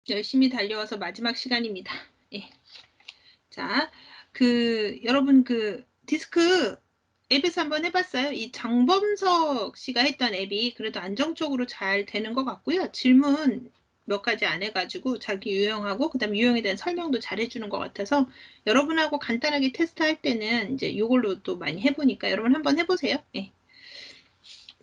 열심히 달려와서 마지막 시간입니다. 예. 자, 여러분 디스크 앱에서 한번 해봤어요? 이 장범석 씨가 했던 앱이 그래도 안정적으로 잘 되는 것 같고요. 질문 몇 가지 안 해가지고 자기 유형하고 그다음에 유형에 대한 설명도 잘 해주는 것 같아서 여러분하고 간단하게 테스트할 때는 이제 이걸로 또 많이 해보니까 여러분 한번 해보세요. 예.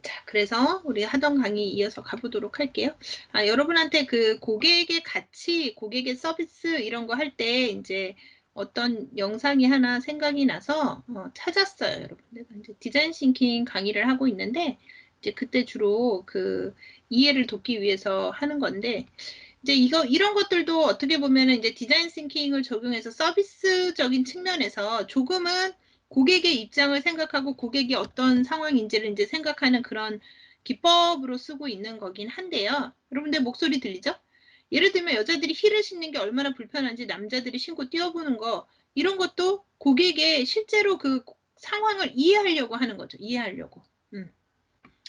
자, 그래서 우리 하던 강의 이어서 가보도록 할게요. 여러분한테 고객의 가치, 고객의 서비스 이런 거 할 때 이제 어떤 영상이 하나 생각이 나서 찾았어요, 여러분. 내가 이제 디자인 싱킹 강의를 하고 있는데 이제 그때 주로 이해를 돕기 위해서 하는 건데 이제 이런 것들도 어떻게 보면은 이제 디자인 싱킹을 적용해서 서비스적인 측면에서 조금은 고객의 입장을 생각하고 고객이 어떤 상황인지를 이제 생각하는 그런 기법으로 쓰고 있는 거긴 한데요. 여러분들 목소리 들리죠? 예를 들면 여자들이 힐을 신는 게 얼마나 불편한지 남자들이 신고 뛰어보는 거 이런 것도 고객의 실제로 그 상황을 이해하려고 하는 거죠. 이해하려고.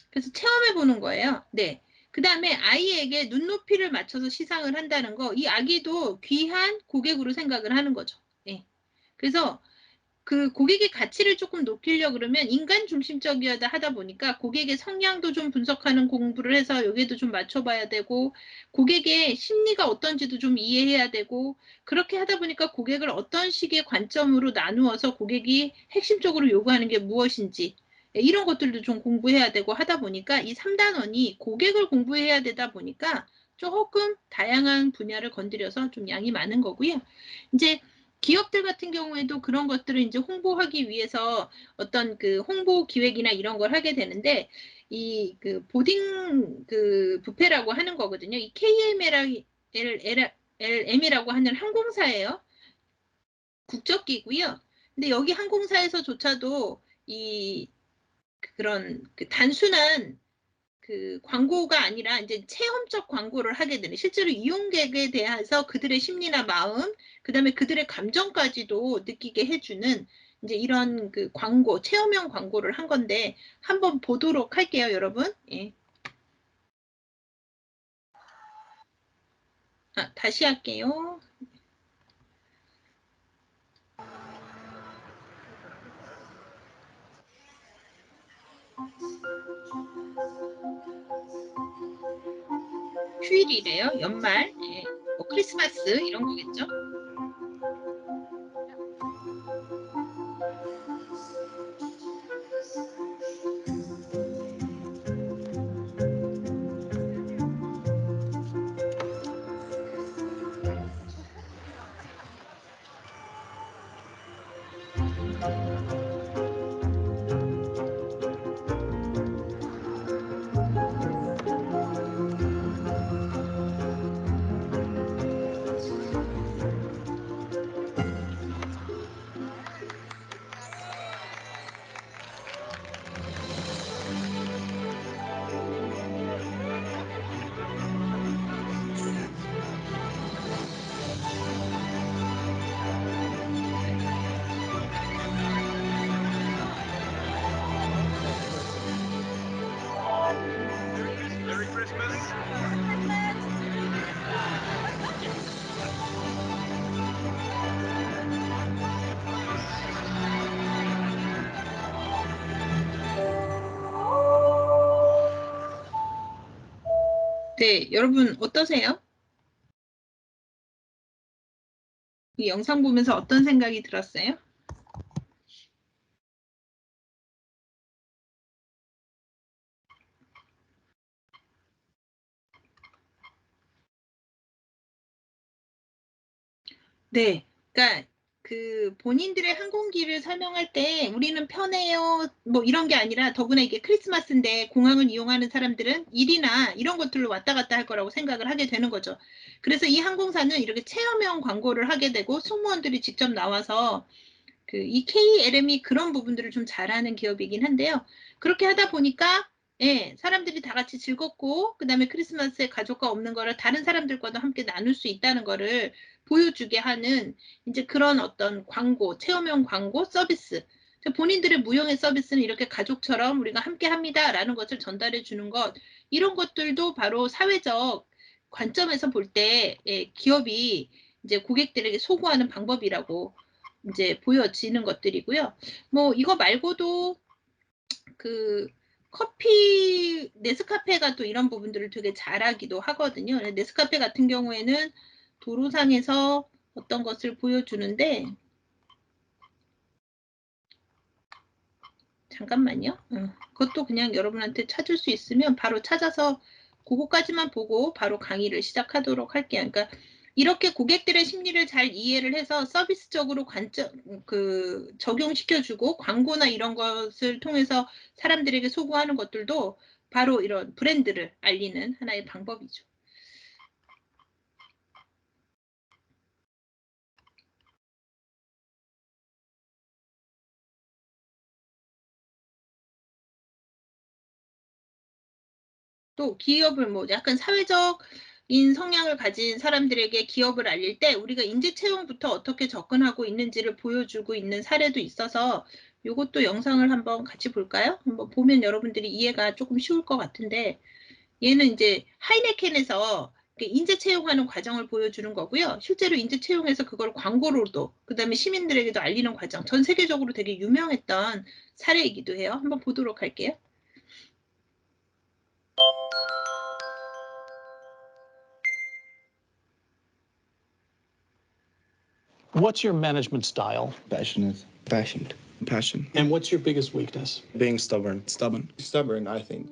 그래서 체험해 보는 거예요. 네. 그 다음에 아이에게 눈높이를 맞춰서 시상을 한다는 거, 이 아기도 귀한 고객으로 생각을 하는 거죠. 네. 그래서 그 고객의 가치를 조금 높이려고 그러면 인간 중심적이어야 하다 보니까 고객의 성향도 좀 분석하는 공부를 해서 여기에도 좀 맞춰봐야 되고 고객의 심리가 어떤지도 좀 이해해야 되고 그렇게 하다 보니까 고객을 어떤 식의 관점으로 나누어서 고객이 핵심적으로 요구하는 게 무엇인지 이런 것들도 좀 공부해야 되고 하다 보니까 이 3단원이 고객을 공부해야 되다 보니까 조금 다양한 분야를 건드려서 좀 양이 많은 거고요. 이제 기업들 같은 경우에도 그런 것들을 이제 홍보하기 위해서 어떤 홍보 기획이나 이런 걸 하게 되는데 보딩 뷔페라고 하는 거거든요. 이 KMLM이라고 하는 항공사예요. 국적기고요. 근데 여기 항공사에서조차도 그런 단순한 광고가 아니라 이제 체험적 광고를 하게 되는 실제로 이용객에 대해서 그들의 심리나 마음, 그다음에 그들의 감정까지도 느끼게 해주는 이제 이런 광고, 체험형 광고를 한 건데 한번 보도록 할게요, 여러분. 예. 다시 할게요. 휴일이래요, 연말, 예. 뭐 크리스마스 이런 거겠죠. 네, 여러분 어떠세요? 이 영상 보면서 어떤 생각이 들었어요? 네. 그러니까 본인들의 항공기를 설명할 때 우리는 편해요. 뭐 이런 게 아니라 더구나 이게 크리스마스인데 공항을 이용하는 사람들은 일이나 이런 것들로 왔다 갔다 할 거라고 생각을 하게 되는 거죠. 그래서 이 항공사는 이렇게 체험형 광고를 하게 되고 승무원들이 직접 나와서 이 KLM이 그런 부분들을 좀 잘하는 기업이긴 한데요. 그렇게 하다 보니까 예, 사람들이 다 같이 즐겁고 그다음에 크리스마스에 가족과 없는 거를 다른 사람들과도 함께 나눌 수 있다는 거를 보여주게 하는 이제 그런 어떤 광고, 체험형 광고 서비스. 본인들의 무형의 서비스는 이렇게 가족처럼 우리가 함께 합니다라는 것을 전달해 주는 것. 이런 것들도 바로 사회적 관점에서 볼 때 기업이 이제 고객들에게 소구하는 방법이라고 이제 보여지는 것들이고요. 뭐 이거 말고도 그 커피 네스카페가 또 이런 부분들을 되게 잘하기도 하거든요. 네스카페 같은 경우에는 도로상에서 어떤 것을 보여주는데 잠깐만요. 그것도 그냥 여러분한테 찾을 수 있으면 바로 찾아서 그거까지만 보고 바로 강의를 시작하도록 할게요. 그러니까 이렇게 고객들의 심리를 잘 이해를 해서 서비스적으로 적용시켜주고 광고나 이런 것을 통해서 사람들에게 소구하는 것들도 바로 이런 브랜드를 알리는 하나의 방법이죠. 또 기업을 뭐 약간 사회적인 성향을 가진 사람들에게 기업을 알릴 때 우리가 인지 채용부터 어떻게 접근하고 있는지를 보여주고 있는 사례도 있어서 이것도 영상을 한번 같이 볼까요? 한번 보면 여러분들이 이해가 조금 쉬울 것 같은데 얘는 이제 하이네켄에서 인재 채용하는 과정을 보여주는 거고요. 실제로 인재 채용해서 그걸 광고로도 그다음에 시민들에게도 알리는 과정 전 세계적으로 되게 유명했던 사례이기도 해요. 한번 보도록 할게요. What's your management style? Passionate. Passionate. Passion. And what's your biggest weakness? Being stubborn. Stubborn. Stubborn, I think.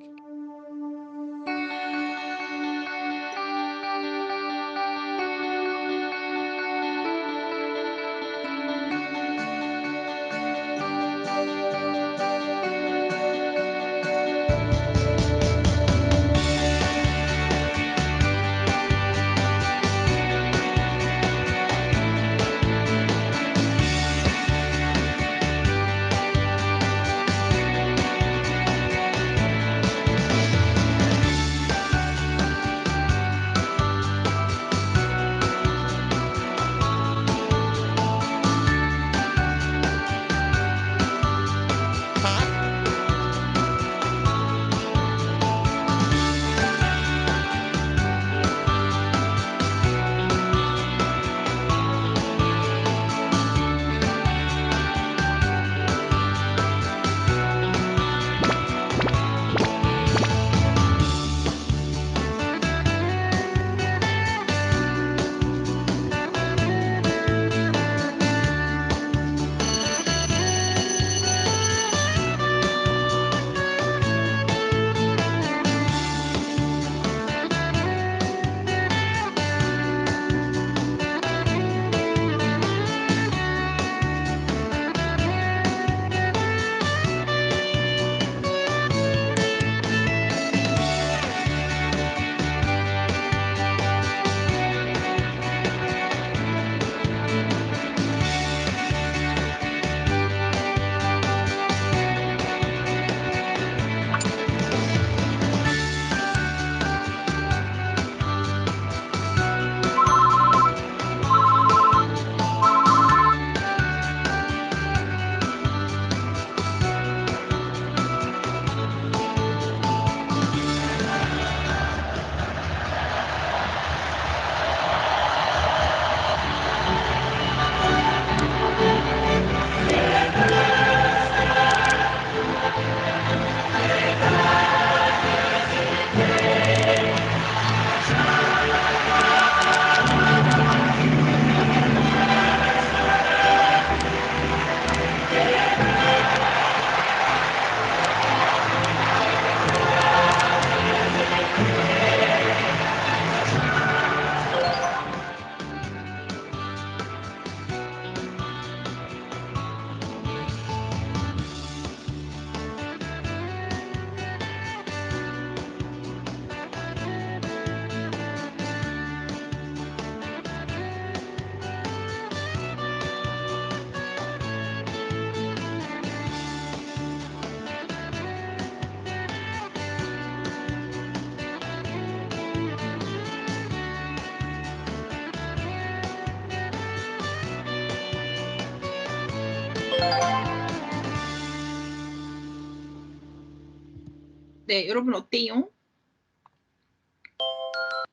네, 여러분 어때요?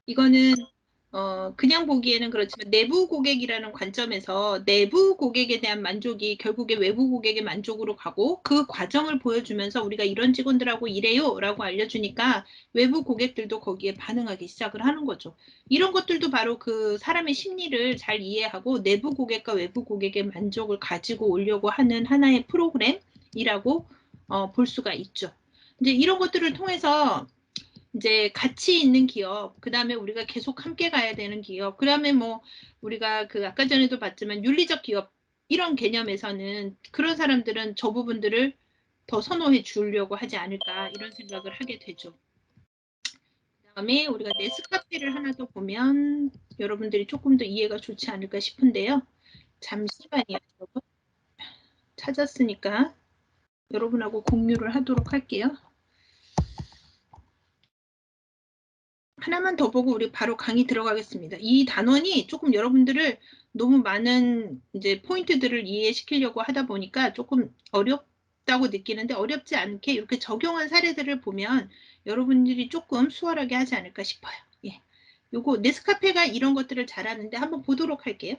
이거는 그냥 보기에는 그렇지만 내부 고객이라는 관점에서 내부 고객에 대한 만족이 결국에 외부 고객의 만족으로 가고 그 과정을 보여주면서 우리가 이런 직원들하고 일해요 라고 알려주니까 외부 고객들도 거기에 반응하기 시작을 하는 거죠. 이런 것들도 바로 그 사람의 심리를 잘 이해하고 내부 고객과 외부 고객의 만족을 가지고 오려고 하는 하나의 프로그램이라고 볼 수가 있죠. 이제 이런 것들을 통해서 이제 가치 있는 기업, 그 다음에 우리가 계속 함께 가야 되는 기업, 그 다음에 뭐 우리가 그 아까 전에도 봤지만 윤리적 기업 이런 개념에서는 그런 사람들은 저 부분들을 더 선호해 주려고 하지 않을까 이런 생각을 하게 되죠. 그 다음에 우리가 네스카페를 하나 더 보면 여러분들이 조금 더 이해가 좋지 않을까 싶은데요. 잠시만요, 여러분. 찾았으니까 여러분하고 공유를 하도록 할게요. 하나만 더 보고 우리 바로 강의 들어가겠습니다. 이 단원이 조금 여러분들을 너무 많은 이제 포인트들을 이해시키려고 하다 보니까 조금 어렵다고 느끼는데 어렵지 않게 이렇게 적용한 사례들을 보면 여러분들이 조금 수월하게 하지 않을까 싶어요. 예. 요거 네스카페가 이런 것들을 잘하는데 한번 보도록 할게요.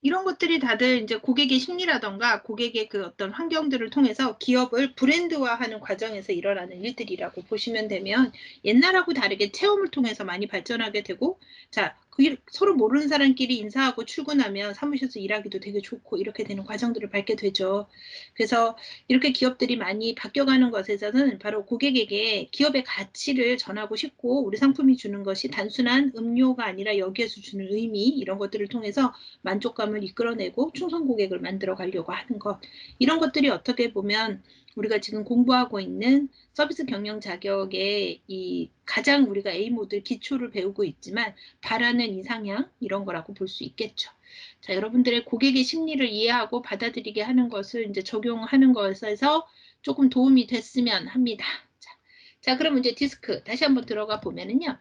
이런 것들이 다들 이제 고객의 심리라던가 고객의 그 어떤 환경들을 통해서 기업을 브랜드화하는 과정에서 일어나는 일들이라고 보시면 되면 옛날하고 다르게 체험을 통해서 많이 발전하게 되고 자, 서로 모르는 사람끼리 인사하고 출근하면 사무실에서 일하기도 되게 좋고 이렇게 되는 과정들을 밟게 되죠. 그래서 이렇게 기업들이 많이 바뀌어가는 것에서는 바로 고객에게 기업의 가치를 전하고 싶고 우리 상품이 주는 것이 단순한 음료가 아니라 여기에서 주는 의미 이런 것들을 통해서 만족감을 이끌어내고 충성 고객을 만들어 가려고 하는 것 이런 것들이 어떻게 보면 우리가 지금 공부하고 있는 서비스 경영 자격의 이 가장 우리가 A 모드 기초를 배우고 있지만 바라는 이상향 이런 거라고 볼 수 있겠죠. 자, 여러분들의 고객의 심리를 이해하고 받아들이게 하는 것을 이제 적용하는 것에서 조금 도움이 됐으면 합니다. 자, 그럼 이제 디스크 다시 한번 들어가 보면은요.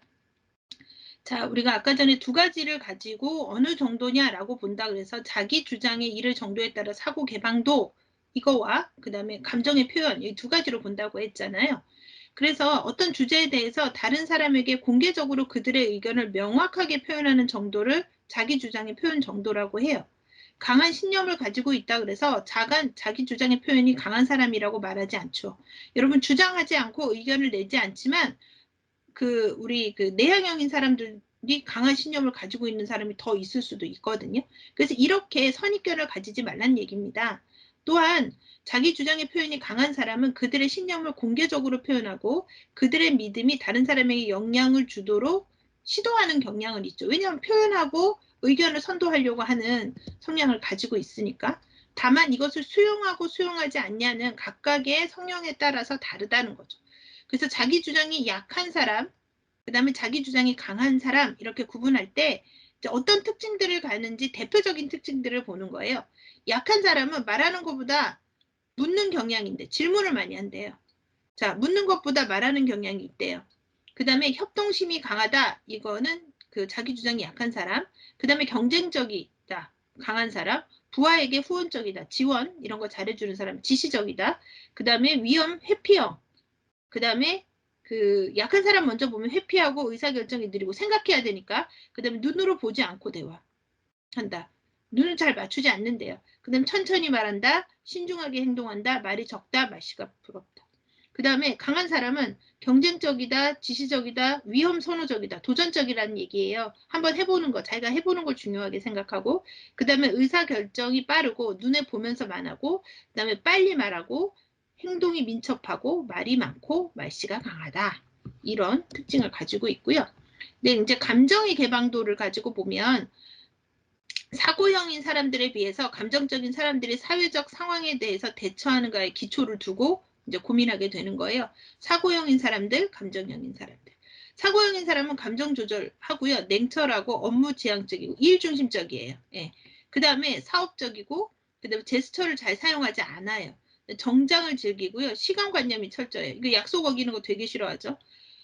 자, 우리가 아까 전에 두 가지를 가지고 어느 정도냐라고 본다 그래서 자기 주장의 이를 정도에 따라 사고 개방도 이거와 그 다음에 감정의 표현 이 두 가지로 본다고 했잖아요. 그래서 어떤 주제에 대해서 다른 사람에게 공개적으로 그들의 의견을 명확하게 표현하는 정도를 자기 주장의 표현 정도라고 해요. 강한 신념을 가지고 있다 그래서 자기 주장의 표현이 강한 사람이라고 말하지 않죠. 여러분 주장하지 않고 의견을 내지 않지만 우리 내향형인 사람들이 강한 신념을 가지고 있는 사람이 더 있을 수도 있거든요. 그래서 이렇게 선입견을 가지지 말란 얘기입니다. 또한 자기 주장의 표현이 강한 사람은 그들의 신념을 공개적으로 표현하고 그들의 믿음이 다른 사람에게 영향을 주도록 시도하는 경향은 있죠. 왜냐하면 표현하고 의견을 선도하려고 하는 성향을 가지고 있으니까. 다만 이것을 수용하고 수용하지 않냐는 각각의 성향에 따라서 다르다는 거죠. 그래서 자기 주장이 약한 사람, 그 다음에 자기 주장이 강한 사람 이렇게 구분할 때 어떤 특징들을 가는지 대표적인 특징들을 보는 거예요. 약한 사람은 말하는 것보다 묻는 경향인데 질문을 많이 한대요. 자, 묻는 것보다 말하는 경향이 있대요. 그 다음에 협동심이 강하다. 이거는 자기 주장이 약한 사람. 그 다음에 경쟁적이다. 강한 사람. 부하에게 후원적이다. 지원 이런 거 잘해주는 사람. 지시적이다. 그 다음에 위험 회피형. 그 다음에 약한 사람 먼저 보면 회피하고 의사결정이 느리고 생각해야 되니까. 그 다음에 눈으로 보지 않고 대화한다. 눈을 잘 맞추지 않는데요. 그 다음에 천천히 말한다. 신중하게 행동한다. 말이 적다. 말씨가 부럽다. 그 다음에 강한 사람은 경쟁적이다. 지시적이다. 위험 선호적이다. 도전적이라는 얘기예요. 한번 해보는 거. 자기가 해보는 걸 중요하게 생각하고 그 다음에 의사결정이 빠르고 눈에 보면서 말하고 그 다음에 빨리 말하고 행동이 민첩하고 말이 많고 말씨가 강하다. 이런 특징을 가지고 있고요. 네, 이제 감정의 개방도를 가지고 보면 사고형인 사람들에 비해서 감정적인 사람들이 사회적 상황에 대해서 대처하는가에 기초를 두고 이제 고민하게 되는 거예요. 사고형인 사람들, 감정형인 사람들. 사고형인 사람은 감정 조절하고요. 냉철하고 업무 지향적이고 일중심적이에요. 예. 그 다음에 사업적이고 그 다음에 제스처를 잘 사용하지 않아요. 정장을 즐기고요. 시간관념이 철저해요. 이거 약속 어기는 거 되게 싫어하죠.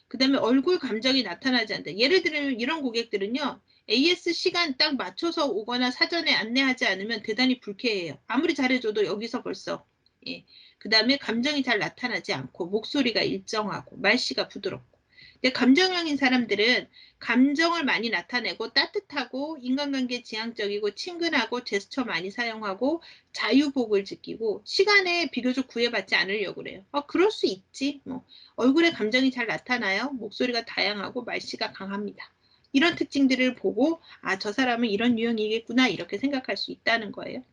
그 다음에 얼굴 감정이 나타나지 않는다. 예를 들면 이런 고객들은요. AS 시간 딱 맞춰서 오거나 사전에 안내하지 않으면 대단히 불쾌해요. 아무리 잘해줘도 여기서 벌써. 예. 그 다음에 감정이 잘 나타나지 않고 목소리가 일정하고 말씨가 부드럽고. 근데 감정형인 사람들은 감정을 많이 나타내고 따뜻하고 인간관계 지향적이고 친근하고 제스처 많이 사용하고 자유복을 지키고 시간에 비교적 구애받지 않으려고 그래요. 그럴 수 있지. 뭐 얼굴에 감정이 잘 나타나요. 목소리가 다양하고 말씨가 강합니다. 이런 특징들을 보고 저 사람은 이런 유형이겠구나 이렇게 생각할 수 있다는 거예요.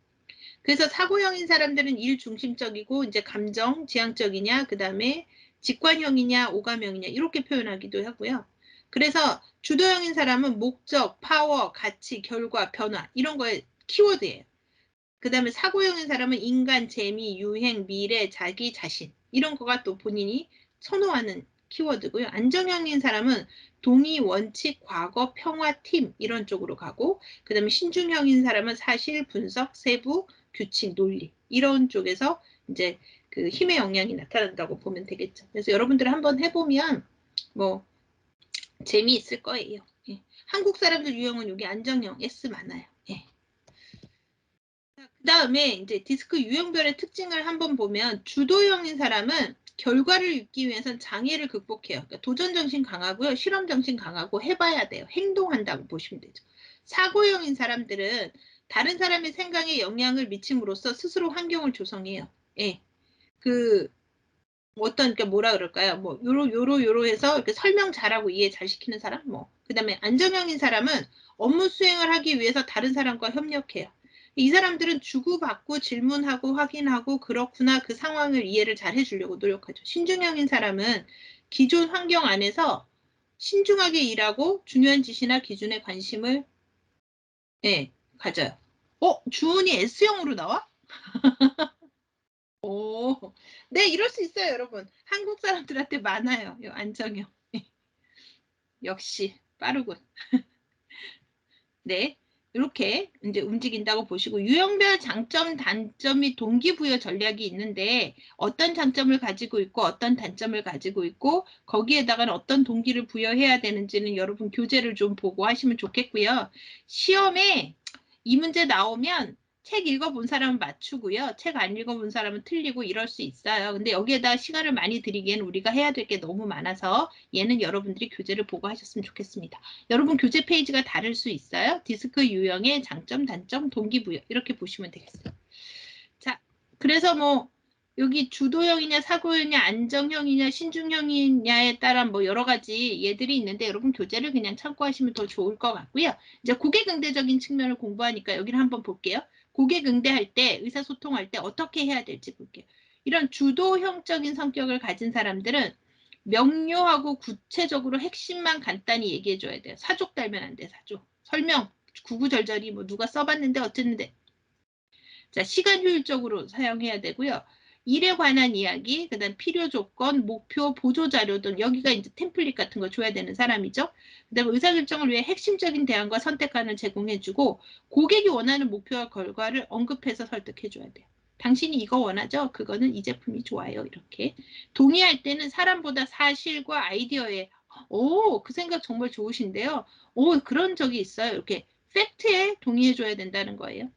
그래서 사고형인 사람들은 일 중심적이고 이제 감정 지향적이냐 그 다음에 직관형이냐 오감형이냐 이렇게 표현하기도 하고요. 그래서 주도형인 사람은 목적, 파워, 가치, 결과, 변화 이런 거에 키워드예요. 그 다음에 사고형인 사람은 인간, 재미, 유행, 미래, 자기, 자신 이런 거가 또 본인이 선호하는 키워드고요. 안정형인 사람은 동의, 원칙, 과거, 평화, 팀 이런 쪽으로 가고 그 다음에 신중형인 사람은 사실, 분석, 세부, 규칙, 논리 이런 쪽에서 이제 힘의 영향이 나타난다고 보면 되겠죠. 그래서 여러분들 한번 해보면 뭐 재미있을 거예요. 예. 한국 사람들 유형은 여기 안정형 S 많아요. 예. 그 다음에 이제 디스크 유형별의 특징을 한번 보면 주도형인 사람은 결과를 얻기 위해선 장애를 극복해요. 그러니까 도전정신 강하고요. 실험정신 강하고 해봐야 돼요. 행동한다고 보시면 되죠. 사고형인 사람들은 다른 사람의 생각에 영향을 미침으로써 스스로 환경을 조성해요. 예. 그러니까 뭐라 그럴까요? 뭐 요로 해서 이렇게 설명 잘하고 이해 잘 시키는 사람 뭐. 그다음에 안정형인 사람은 업무 수행을 하기 위해서 다른 사람과 협력해요. 이 사람들은 주고받고 질문하고 확인하고 그렇구나 그 상황을 이해를 잘 해주려고 노력하죠. 신중형인 사람은 기존 환경 안에서 신중하게 일하고 중요한 지시나 기준에 관심을 가져요. 주은이 S형으로 나와? 오, 네, 이럴 수 있어요, 여러분. 한국 사람들한테 많아요, 요 안정형. 역시 빠르군. 네, 이렇게 이제 움직인다고 보시고 유형별 장점, 단점 및 동기부여 전략이 있는데 어떤 장점을 가지고 있고 어떤 단점을 가지고 있고 거기에다가는 어떤 동기를 부여해야 되는지는 여러분 교재를 좀 보고 하시면 좋겠고요. 시험에 이 문제 나오면 책 읽어본 사람은 맞추고요. 책 안 읽어본 사람은 틀리고 이럴 수 있어요. 근데 여기에다 시간을 많이 들이기에는 우리가 해야 될 게 너무 많아서 얘는 여러분들이 교재를 보고 하셨으면 좋겠습니다. 여러분 교재 페이지가 다를 수 있어요. 디스크 유형의 장점, 단점, 동기부여 이렇게 보시면 되겠어요. 자, 그래서 뭐 여기 주도형이냐 사고형이냐 안정형이냐 신중형이냐에 따라 뭐 여러 가지 얘들이 있는데 여러분 교재를 그냥 참고하시면 더 좋을 것 같고요. 이제 고객응대적인 측면을 공부하니까 여기를 한번 볼게요. 고객응대할 때 의사소통할 때 어떻게 해야 될지 볼게요. 이런 주도형적인 성격을 가진 사람들은 명료하고 구체적으로 핵심만 간단히 얘기해 줘야 돼요. 사족 달면 안 돼. 사족. 설명 구구절절히 뭐 누가 써봤는데 어쨌는데 자, 시간 효율적으로 사용해야 되고요. 일에 관한 이야기, 그다음 필요 조건, 목표, 보조 자료 등 여기가 이제 템플릿 같은 거 줘야 되는 사람이죠. 그다음에 의사결정을 위해 핵심적인 대안과 선택안을 제공해주고 고객이 원하는 목표와 결과를 언급해서 설득해줘야 돼요. 당신이 이거 원하죠? 그거는 이 제품이 좋아요. 이렇게. 동의할 때는 사람보다 사실과 아이디어에 오, 그 생각 정말 좋으신데요. 오, 그런 적이 있어요. 이렇게 팩트에 동의해줘야 된다는 거예요.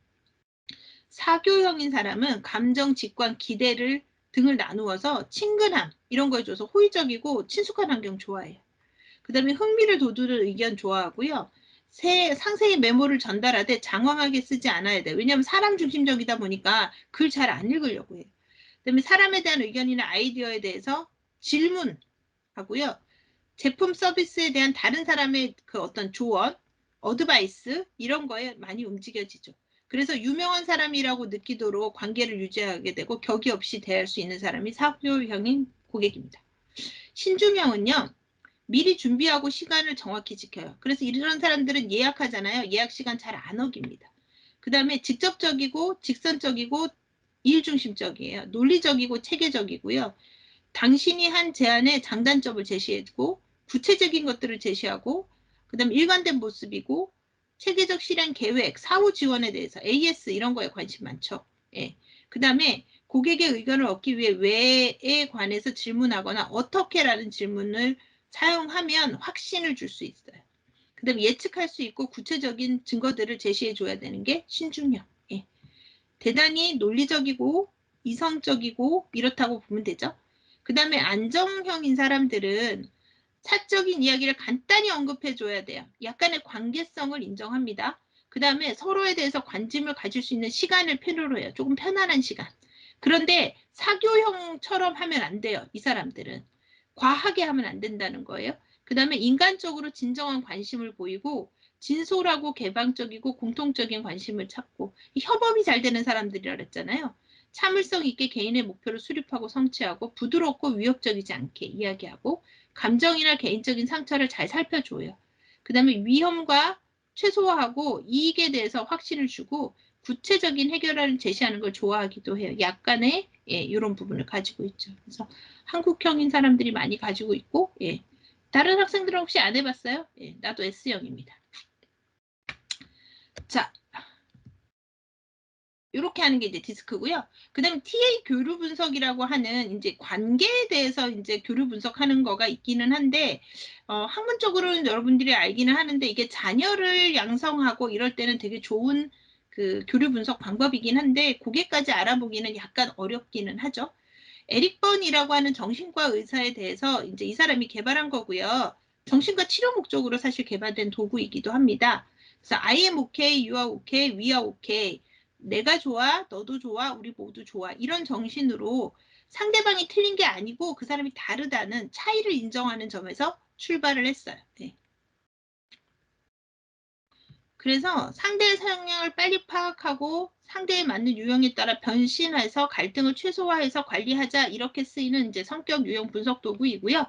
사교형인 사람은 감정, 직관, 기대를 등을 나누어서 친근함 이런 거 줘서 호의적이고 친숙한 환경 좋아해요. 그 다음에 흥미를 돋우는 의견 좋아하고요. 상세히 메모를 전달하되 장황하게 쓰지 않아야 돼요. 왜냐하면 사람 중심적이다 보니까 글 잘 안 읽으려고 해요. 그 다음에 사람에 대한 의견이나 아이디어에 대해서 질문하고요. 제품 서비스에 대한 다른 사람의 그 어떤 조언, 어드바이스 이런 거에 많이 움직여지죠. 그래서 유명한 사람이라고 느끼도록 관계를 유지하게 되고 격이 없이 대할 수 있는 사람이 사교형인 고객입니다. 신중형은요. 미리 준비하고 시간을 정확히 지켜요. 그래서 이런 사람들은 예약하잖아요. 예약 시간 잘 안 어깁니다. 그 다음에 직접적이고 직선적이고 일중심적이에요. 논리적이고 체계적이고요. 당신이 한 제안의 장단점을 제시해주고 구체적인 것들을 제시하고 그 다음에 일관된 모습이고 체계적 실행 계획, 사후 지원에 대해서 AS 이런 거에 관심 많죠. 예. 그 다음에 고객의 의견을 얻기 위해 왜에 관해서 질문하거나 어떻게라는 질문을 사용하면 확신을 줄 수 있어요. 그 다음에 예측할 수 있고 구체적인 증거들을 제시해 줘야 되는 게 신중형. 예. 대단히 논리적이고 이성적이고 이렇다고 보면 되죠. 그 다음에 안정형인 사람들은 사적인 이야기를 간단히 언급해 줘야 돼요. 약간의 관계성을 인정합니다. 그 다음에 서로에 대해서 관심을 가질 수 있는 시간을 필요로 해요. 조금 편안한 시간. 그런데 사교형처럼 하면 안 돼요. 이 사람들은. 과하게 하면 안 된다는 거예요. 그 다음에 인간적으로 진정한 관심을 보이고 진솔하고 개방적이고 공통적인 관심을 찾고 협업이 잘 되는 사람들이라 그랬잖아요. 참을성 있게 개인의 목표를 수립하고 성취하고 부드럽고 위협적이지 않게 이야기하고 감정이나 개인적인 상처를 잘 살펴줘요. 그 다음에 위험과 최소화하고 이익에 대해서 확신을 주고 구체적인 해결안을 제시하는 걸 좋아하기도 해요. 약간의 이런 부분을 가지고 있죠. 그래서 한국형인 사람들이 많이 가지고 있고 다른 학생들은 혹시 안 해봤어요? 나도 S형입니다. 자, 이렇게 하는 게 이제 디스크고요. 그 다음에 TA 교류 분석이라고 하는 이제 관계에 대해서 이제 교류 분석하는 거가 있기는 한데, 학문적으로는 여러분들이 알기는 하는데, 이게 자녀를 양성하고 이럴 때는 되게 좋은 그 교류 분석 방법이긴 한데, 그게까지 알아보기는 약간 어렵기는 하죠. 에릭 번이라고 하는 정신과 의사에 대해서 이제 이 사람이 개발한 거고요. 정신과 치료 목적으로 사실 개발된 도구이기도 합니다. 그래서 I am okay, you are okay, we are okay. 내가 좋아, 너도 좋아, 우리 모두 좋아. 이런 정신으로 상대방이 틀린 게 아니고 그 사람이 다르다는 차이를 인정하는 점에서 출발을 했어요. 네. 그래서 상대의 성향을 빨리 파악하고 상대에 맞는 유형에 따라 변신해서 갈등을 최소화해서 관리하자 이렇게 쓰이는 이제 성격 유형 분석 도구이고요.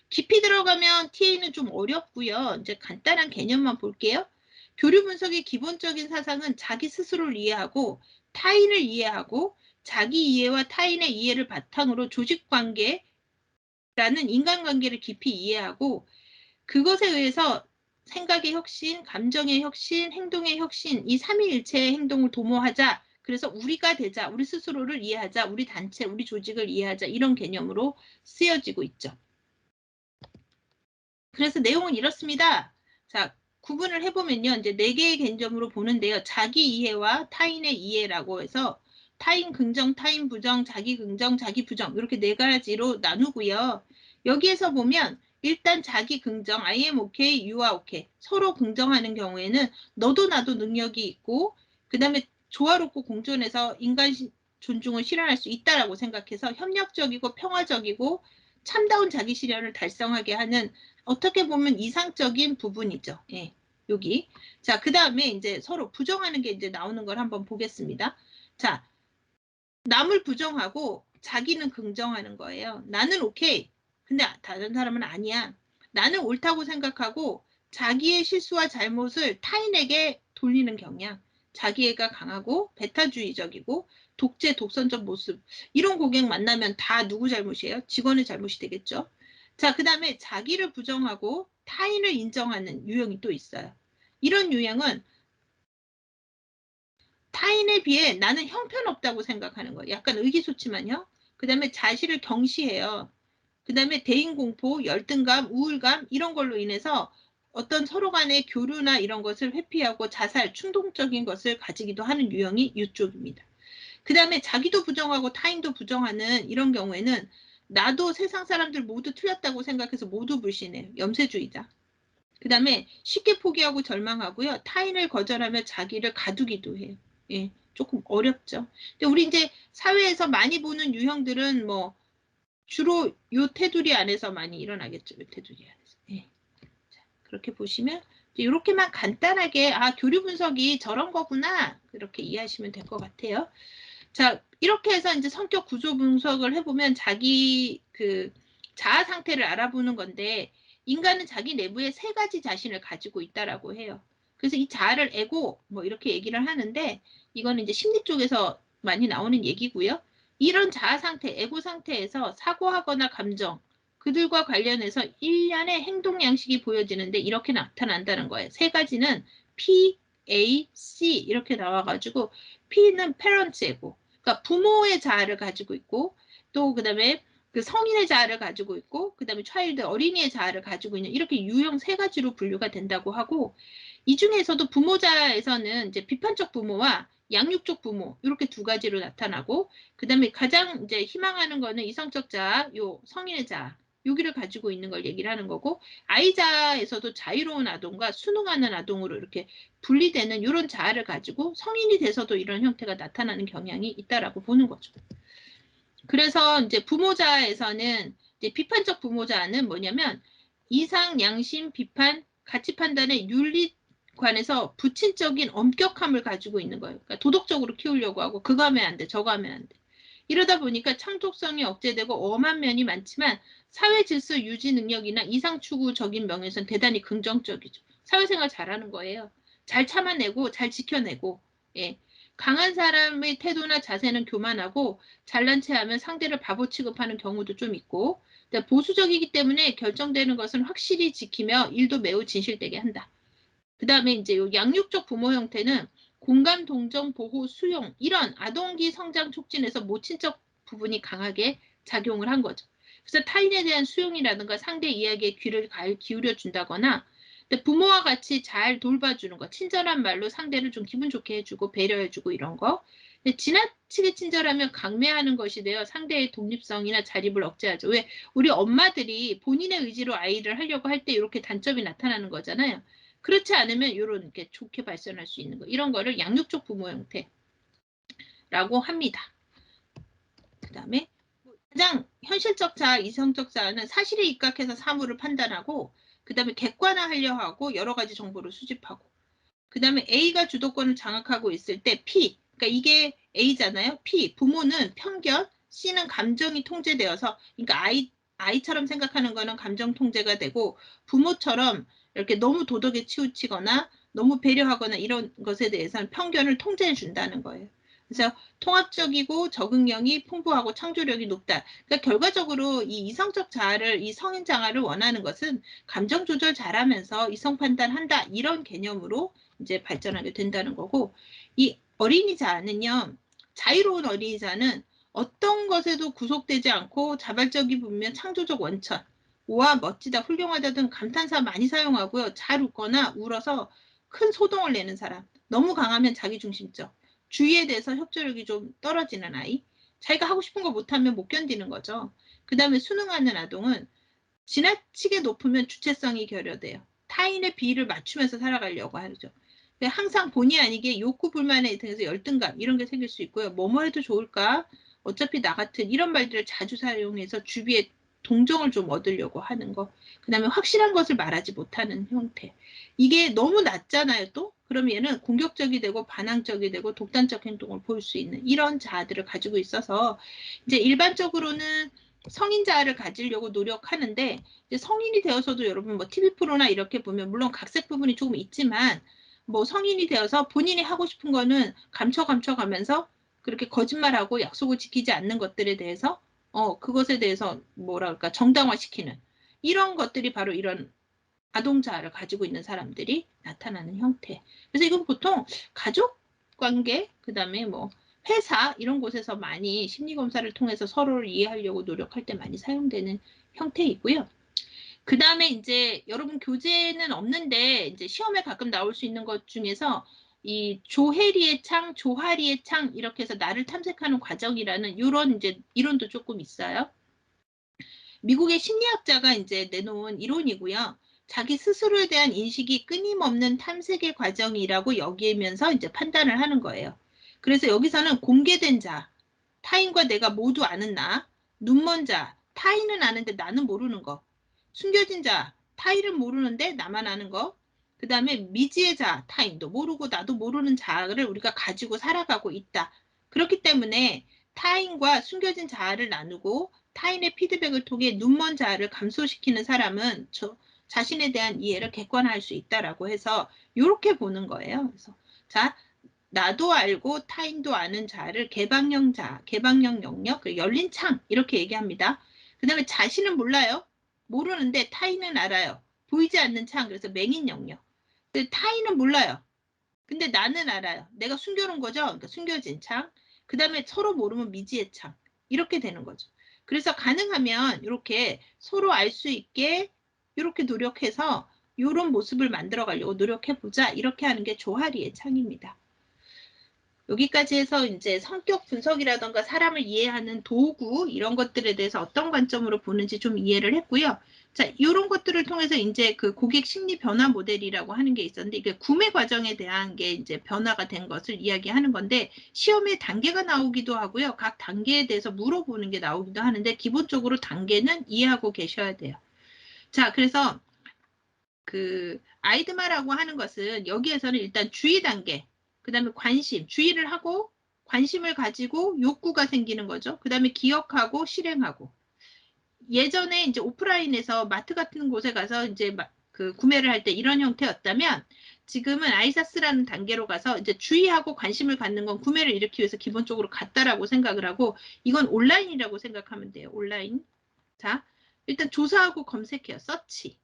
깊이 들어가면 TA는 좀 어렵고요. 이제 간단한 개념만 볼게요. 교류 분석의 기본적인 사상은 자기 스스로를 이해하고 타인을 이해하고 자기 이해와 타인의 이해를 바탕으로 조직관계라는 인간관계를 깊이 이해하고 그것에 의해서 생각의 혁신, 감정의 혁신, 행동의 혁신 이 삼위일체의 행동을 도모하자. 그래서 우리가 되자, 우리 스스로를 이해하자, 우리 단체, 우리 조직을 이해하자 이런 개념으로 쓰여지고 있죠. 그래서 내용은 이렇습니다. 자, 구분을 해보면요. 이제 4개의 개념으로 보는데요. 자기 이해와 타인의 이해라고 해서 타인 긍정, 타인 부정, 자기 긍정, 자기 부정 이렇게 4가지로 나누고요. 여기에서 보면 일단 자기 긍정, I am okay, you are okay. 서로 긍정하는 경우에는 너도 나도 능력이 있고 그 다음에 조화롭고 공존해서 인간 존중을 실현할 수 있다라고 생각해서 협력적이고 평화적이고 참다운 자기 실현을 달성하게 하는 어떻게 보면 이상적인 부분이죠. 예, 여기. 자, 그 다음에 이제 서로 부정하는 게 이제 나오는 걸 한번 보겠습니다. 자, 남을 부정하고 자기는 긍정하는 거예요. 나는 오케이. 근데 다른 사람은 아니야. 나는 옳다고 생각하고 자기의 실수와 잘못을 타인에게 돌리는 경향. 자기애가 강하고 배타주의적이고 독재, 독선적 모습. 이런 고객 만나면 다 누구 잘못이에요? 직원의 잘못이 되겠죠. 자, 그 다음에 자기를 부정하고 타인을 인정하는 유형이 또 있어요. 이런 유형은 타인에 비해 나는 형편없다고 생각하는 거예요. 약간 의기소침한요. 그 다음에 자신을 경시해요. 그 다음에 대인공포, 열등감, 우울감 이런 걸로 인해서 어떤 서로 간의 교류나 이런 것을 회피하고 자살, 충동적인 것을 가지기도 하는 유형이 이쪽입니다. 그 다음에 자기도 부정하고 타인도 부정하는 이런 경우에는 나도 세상 사람들 모두 틀렸다고 생각해서 모두 불신해요. 염세주의자. 그 다음에 쉽게 포기하고 절망하고요. 타인을 거절하며 자기를 가두기도 해요. 예, 조금 어렵죠. 근데 우리 이제 사회에서 많이 보는 유형들은 뭐 주로 요 테두리 안에서 많이 일어나겠죠. 요 테두리 안에서. 예. 자, 그렇게 보시면 이렇게만 간단하게 교류 분석이 저런 거구나 그렇게 이해하시면 될 것 같아요. 자, 이렇게 해서 이제 성격 구조 분석을 해보면 자기 그 자아 상태를 알아보는 건데 인간은 자기 내부에 3가지 자신을 가지고 있다라고 해요. 그래서 이 자아를 에고 뭐 이렇게 얘기를 하는데 이거는 이제 심리 쪽에서 많이 나오는 얘기고요. 이런 자아 상태, 에고 상태에서 사고하거나 감정 그들과 관련해서 일련의 행동 양식이 보여지는데 이렇게 나타난다는 거예요. 3가지는 P, A, C 이렇게 나와가지고 P는 parents 에고 그러니까 부모의 자아를 가지고 있고 또 그다음에 그 성인의 자아를 가지고 있고 그다음에 차일드 어린이의 자아를 가지고 있는 이렇게 유형 3가지로 분류가 된다고 하고 이 중에서도 부모자에서는 이제 비판적 부모와 양육적 부모 이렇게 2가지로 나타나고 그다음에 가장 이제 희망하는 거는 이성적 자아, 요 성인의 자아 여기를 가지고 있는 걸 얘기를 하는 거고 아이자에서도 자유로운 아동과 순응하는 아동으로 이렇게 분리되는 이런 자아를 가지고 성인이 돼서도 이런 형태가 나타나는 경향이 있다라고 보는 거죠. 그래서 이제 부모자에서는 이제 비판적 부모자는 뭐냐면 이상, 양심, 비판, 가치 판단의 윤리 관해서 부친적인 엄격함을 가지고 있는 거예요. 그러니까 도덕적으로 키우려고 하고 그거 하면 안 돼, 저거 하면 안 돼. 이러다 보니까 창조성이 억제되고 엄한 면이 많지만 사회 질서 유지 능력이나 이상 추구적인 면에서는 대단히 긍정적이죠. 사회생활 잘하는 거예요. 잘 참아내고 잘 지켜내고 예. 강한 사람의 태도나 자세는 교만하고 잘난 체하면 상대를 바보 취급하는 경우도 좀 있고 보수적이기 때문에 결정되는 것은 확실히 지키며 일도 매우 진실되게 한다. 그 다음에 이제 요 양육적 부모 형태는 공감, 동정, 보호, 수용 이런 아동기 성장 촉진에서 모친적 부분이 강하게 작용을 한 거죠. 그래서 타인에 대한 수용이라든가 상대 이야기에 귀를 기울여 준다거나 부모와 같이 잘 돌봐주는 거, 친절한 말로 상대를 좀 기분 좋게 해주고 배려해주고 이런 거. 지나치게 친절하면 강매하는 것이 되어 상대의 독립성이나 자립을 억제하죠. 왜 우리 엄마들이 본인의 의지로 아이를 하려고 할 때 이렇게 단점이 나타나는 거잖아요. 그렇지 않으면 이런 게 좋게 발전할 수 있는 거. 이런 거를 양육적 부모 형태라고 합니다. 그 다음에 가장 현실적 자아, 이성적 자아는 사실에 입각해서 사물을 판단하고 그 다음에 객관화하려 하고 여러 가지 정보를 수집하고 그 다음에 A가 주도권을 장악하고 있을 때 P, 그러니까 이게 A잖아요. P, 부모는 편견, C는 감정이 통제되어서 그러니까 아이처럼 생각하는 거는 감정 통제가 되고 부모처럼 이렇게 너무 도덕에 치우치거나 너무 배려하거나 이런 것에 대해서는 편견을 통제해 준다는 거예요. 그래서 통합적이고 적응력이 풍부하고 창조력이 높다. 그러니까 결과적으로 이 이성적 자아를 이 성인 자아를 원하는 것은 감정 조절 잘하면서 이성 판단한다 이런 개념으로 이제 발전하게 된다는 거고 이 어린이 자아는요. 자유로운 어린이 자는 어떤 것에도 구속되지 않고 자발적이 분명 창조적 원천 우와, 멋지다, 훌륭하다 등 감탄사 많이 사용하고요. 잘 웃거나 울어서 큰 소동을 내는 사람. 너무 강하면 자기중심적. 주위에 대해서 협조력이 좀 떨어지는 아이. 자기가 하고 싶은 거 못하면 못 견디는 거죠. 그 다음에 순응하는 아동은 지나치게 높으면 주체성이 결여돼요. 타인의 비위를 맞추면서 살아가려고 하죠. 항상 본의 아니게 욕구 불만에 대해서 열등감 이런 게 생길 수 있고요. 뭐뭐 해도 좋을까? 어차피 나 같은 이런 말들을 자주 사용해서 주위에 동정을 좀 얻으려고 하는 거. 그 다음에 확실한 것을 말하지 못하는 형태. 이게 너무 낮잖아요, 또? 그럼 얘는 공격적이 되고 반항적이 되고 독단적 행동을 보일 수 있는 이런 자아들을 가지고 있어서 이제 일반적으로는 성인 자아를 가지려고 노력하는데 이제 성인이 되어서도 여러분 뭐 TV 프로나 이렇게 보면 물론 각색 부분이 조금 있지만 뭐 성인이 되어서 본인이 하고 싶은 거는 감춰가면서 그렇게 거짓말하고 약속을 지키지 않는 것들에 대해서 그것에 대해서 뭐랄까 정당화시키는 이런 것들이 바로 이런 아동자아를 가지고 있는 사람들이 나타나는 형태. 그래서 이건 보통 가족 관계, 그 다음에 뭐 회사 이런 곳에서 많이 심리검사를 통해서 서로를 이해하려고 노력할 때 많이 사용되는 형태이고요. 그 다음에 이제 여러분 교재는 없는데 이제 시험에 가끔 나올 수 있는 것 중에서 이 조혜리의 창, 조하리의 창 이렇게 해서 나를 탐색하는 과정이라는 이런 이제 이론도 조금 있어요. 미국의 심리학자가 이제 내놓은 이론이고요. 자기 스스로에 대한 인식이 끊임없는 탐색의 과정이라고 여기면서 이제 판단을 하는 거예요. 그래서 여기서는 공개된 자, 타인과 내가 모두 아는 나, 눈먼 자, 타인은 아는데 나는 모르는 거, 숨겨진 자, 타인은 모르는데 나만 아는 거, 그 다음에 미지의 자, 타인도 모르고 나도 모르는 자아를 우리가 가지고 살아가고 있다. 그렇기 때문에 타인과 숨겨진 자아를 나누고 타인의 피드백을 통해 눈먼 자아를 감소시키는 사람은 자신에 대한 이해를 객관화할 수 있다라고 해서 이렇게 보는 거예요. 그래서 자, 나도 알고 타인도 아는 자아를 개방형 자아, 개방형 영역, 열린 창 이렇게 얘기합니다. 그 다음에 자신은 몰라요. 모르는데 타인은 알아요. 보이지 않는 창, 그래서 맹인 영역. 타인은 몰라요. 근데 나는 알아요. 내가 숨겨놓은 거죠. 그러니까 숨겨진 창. 그 다음에 서로 모르면 미지의 창. 이렇게 되는 거죠. 그래서 가능하면 이렇게 서로 알 수 있게 이렇게 노력해서 이런 모습을 만들어 가려고 노력해보자. 이렇게 하는 게 조하리의 창입니다. 여기까지 해서 이제 성격 분석이라던가 사람을 이해하는 도구 이런 것들에 대해서 어떤 관점으로 보는지 좀 이해를 했고요. 자, 이런 것들을 통해서 이제 그 고객 심리 변화 모델이라고 하는 게 있었는데 이게 구매 과정에 대한 게 이제 변화가 된 것을 이야기하는 건데 시험에 단계가 나오기도 하고요. 각 단계에 대해서 물어보는 게 나오기도 하는데 기본적으로 단계는 이해하고 계셔야 돼요. 자, 그래서 그 아이드마라고 하는 것은 여기에서는 일단 주의 단계, 그 다음에 관심, 주의를 하고 관심을 가지고 욕구가 생기는 거죠. 그 다음에 기억하고 실행하고. 예전에 이제 오프라인에서 마트 같은 곳에 가서 이제 그 구매를 할 때 이런 형태였다면 지금은 아이사스라는 단계로 가서 이제 주의하고 관심을 갖는 건 구매를 일으키기 위해서 기본적으로 같다라고 생각을 하고 이건 온라인이라고 생각하면 돼요. 온라인. 자, 일단 조사하고 검색해요. 서치.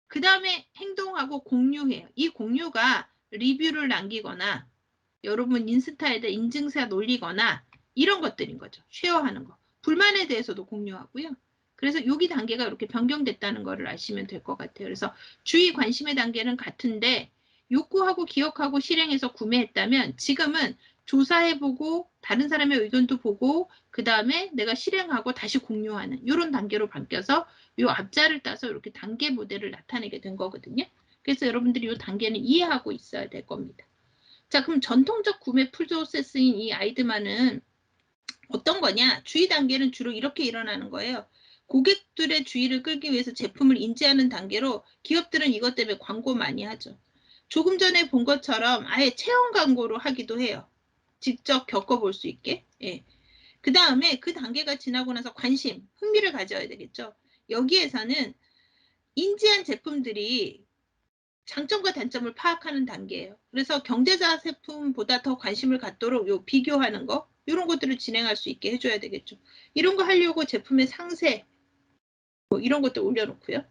그 다음에 행동하고 공유해요. 이 공유가 리뷰를 남기거나 여러분 인스타에다 인증샷 올리거나 이런 것들인 거죠. 쉐어하는 거. 불만에 대해서도 공유하고요. 그래서 여기 단계가 이렇게 변경됐다는 거를 아시면 될 것 같아요. 그래서 주의 관심의 단계는 같은데 욕구하고 기억하고 실행해서 구매했다면 지금은 조사해보고 다른 사람의 의견도 보고 그 다음에 내가 실행하고 다시 공유하는 이런 단계로 바뀌어서 이 앞자를 따서 이렇게 단계 모델을 나타내게 된 거거든요. 그래서 여러분들이 이 단계는 이해하고 있어야 될 겁니다. 자, 그럼 전통적 구매 프로세스인 이 아이드만은 어떤 거냐? 주의 단계는 주로 이렇게 일어나는 거예요. 고객들의 주의를 끌기 위해서 제품을 인지하는 단계로 기업들은 이것 때문에 광고 많이 하죠. 조금 전에 본 것처럼 아예 체험 광고로 하기도 해요. 직접 겪어볼 수 있게. 예. 그 다음에 그 단계가 지나고 나서 관심, 흥미를 가져야 되겠죠. 여기에서는 인지한 제품들이 장점과 단점을 파악하는 단계예요. 그래서 경제자 제품보다 더 관심을 갖도록 요 비교하는 거 이런 것들을 진행할 수 있게 해줘야 되겠죠. 이런 거 하려고 제품의 상세 뭐 이런 것도 올려놓고요.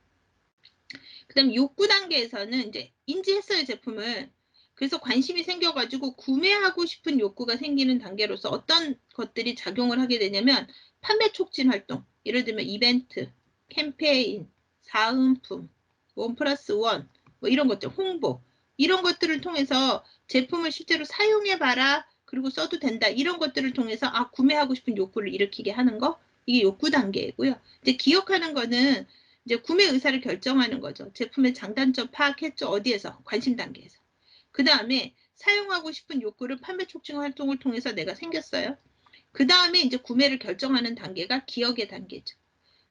그 다음에 욕구 단계에서는 이제 인지했어요 제품을. 그래서 관심이 생겨가지고 구매하고 싶은 욕구가 생기는 단계로서 어떤 것들이 작용을 하게 되냐면 판매 촉진 활동, 예를 들면 이벤트, 캠페인, 사은품, 1+1, 뭐 이런 것들, 홍보, 이런 것들을 통해서 제품을 실제로 사용해봐라, 그리고 써도 된다, 이런 것들을 통해서 구매하고 싶은 욕구를 일으키게 하는 거, 이게 욕구 단계이고요. 이제 기억하는 거는 이제 구매 의사를 결정하는 거죠. 제품의 장단점 파악했죠. 어디에서? 관심 단계에서. 그 다음에 사용하고 싶은 욕구를 판매 촉진 활동을 통해서 내가 생겼어요. 그 다음에 이제 구매를 결정하는 단계가 기억의 단계죠.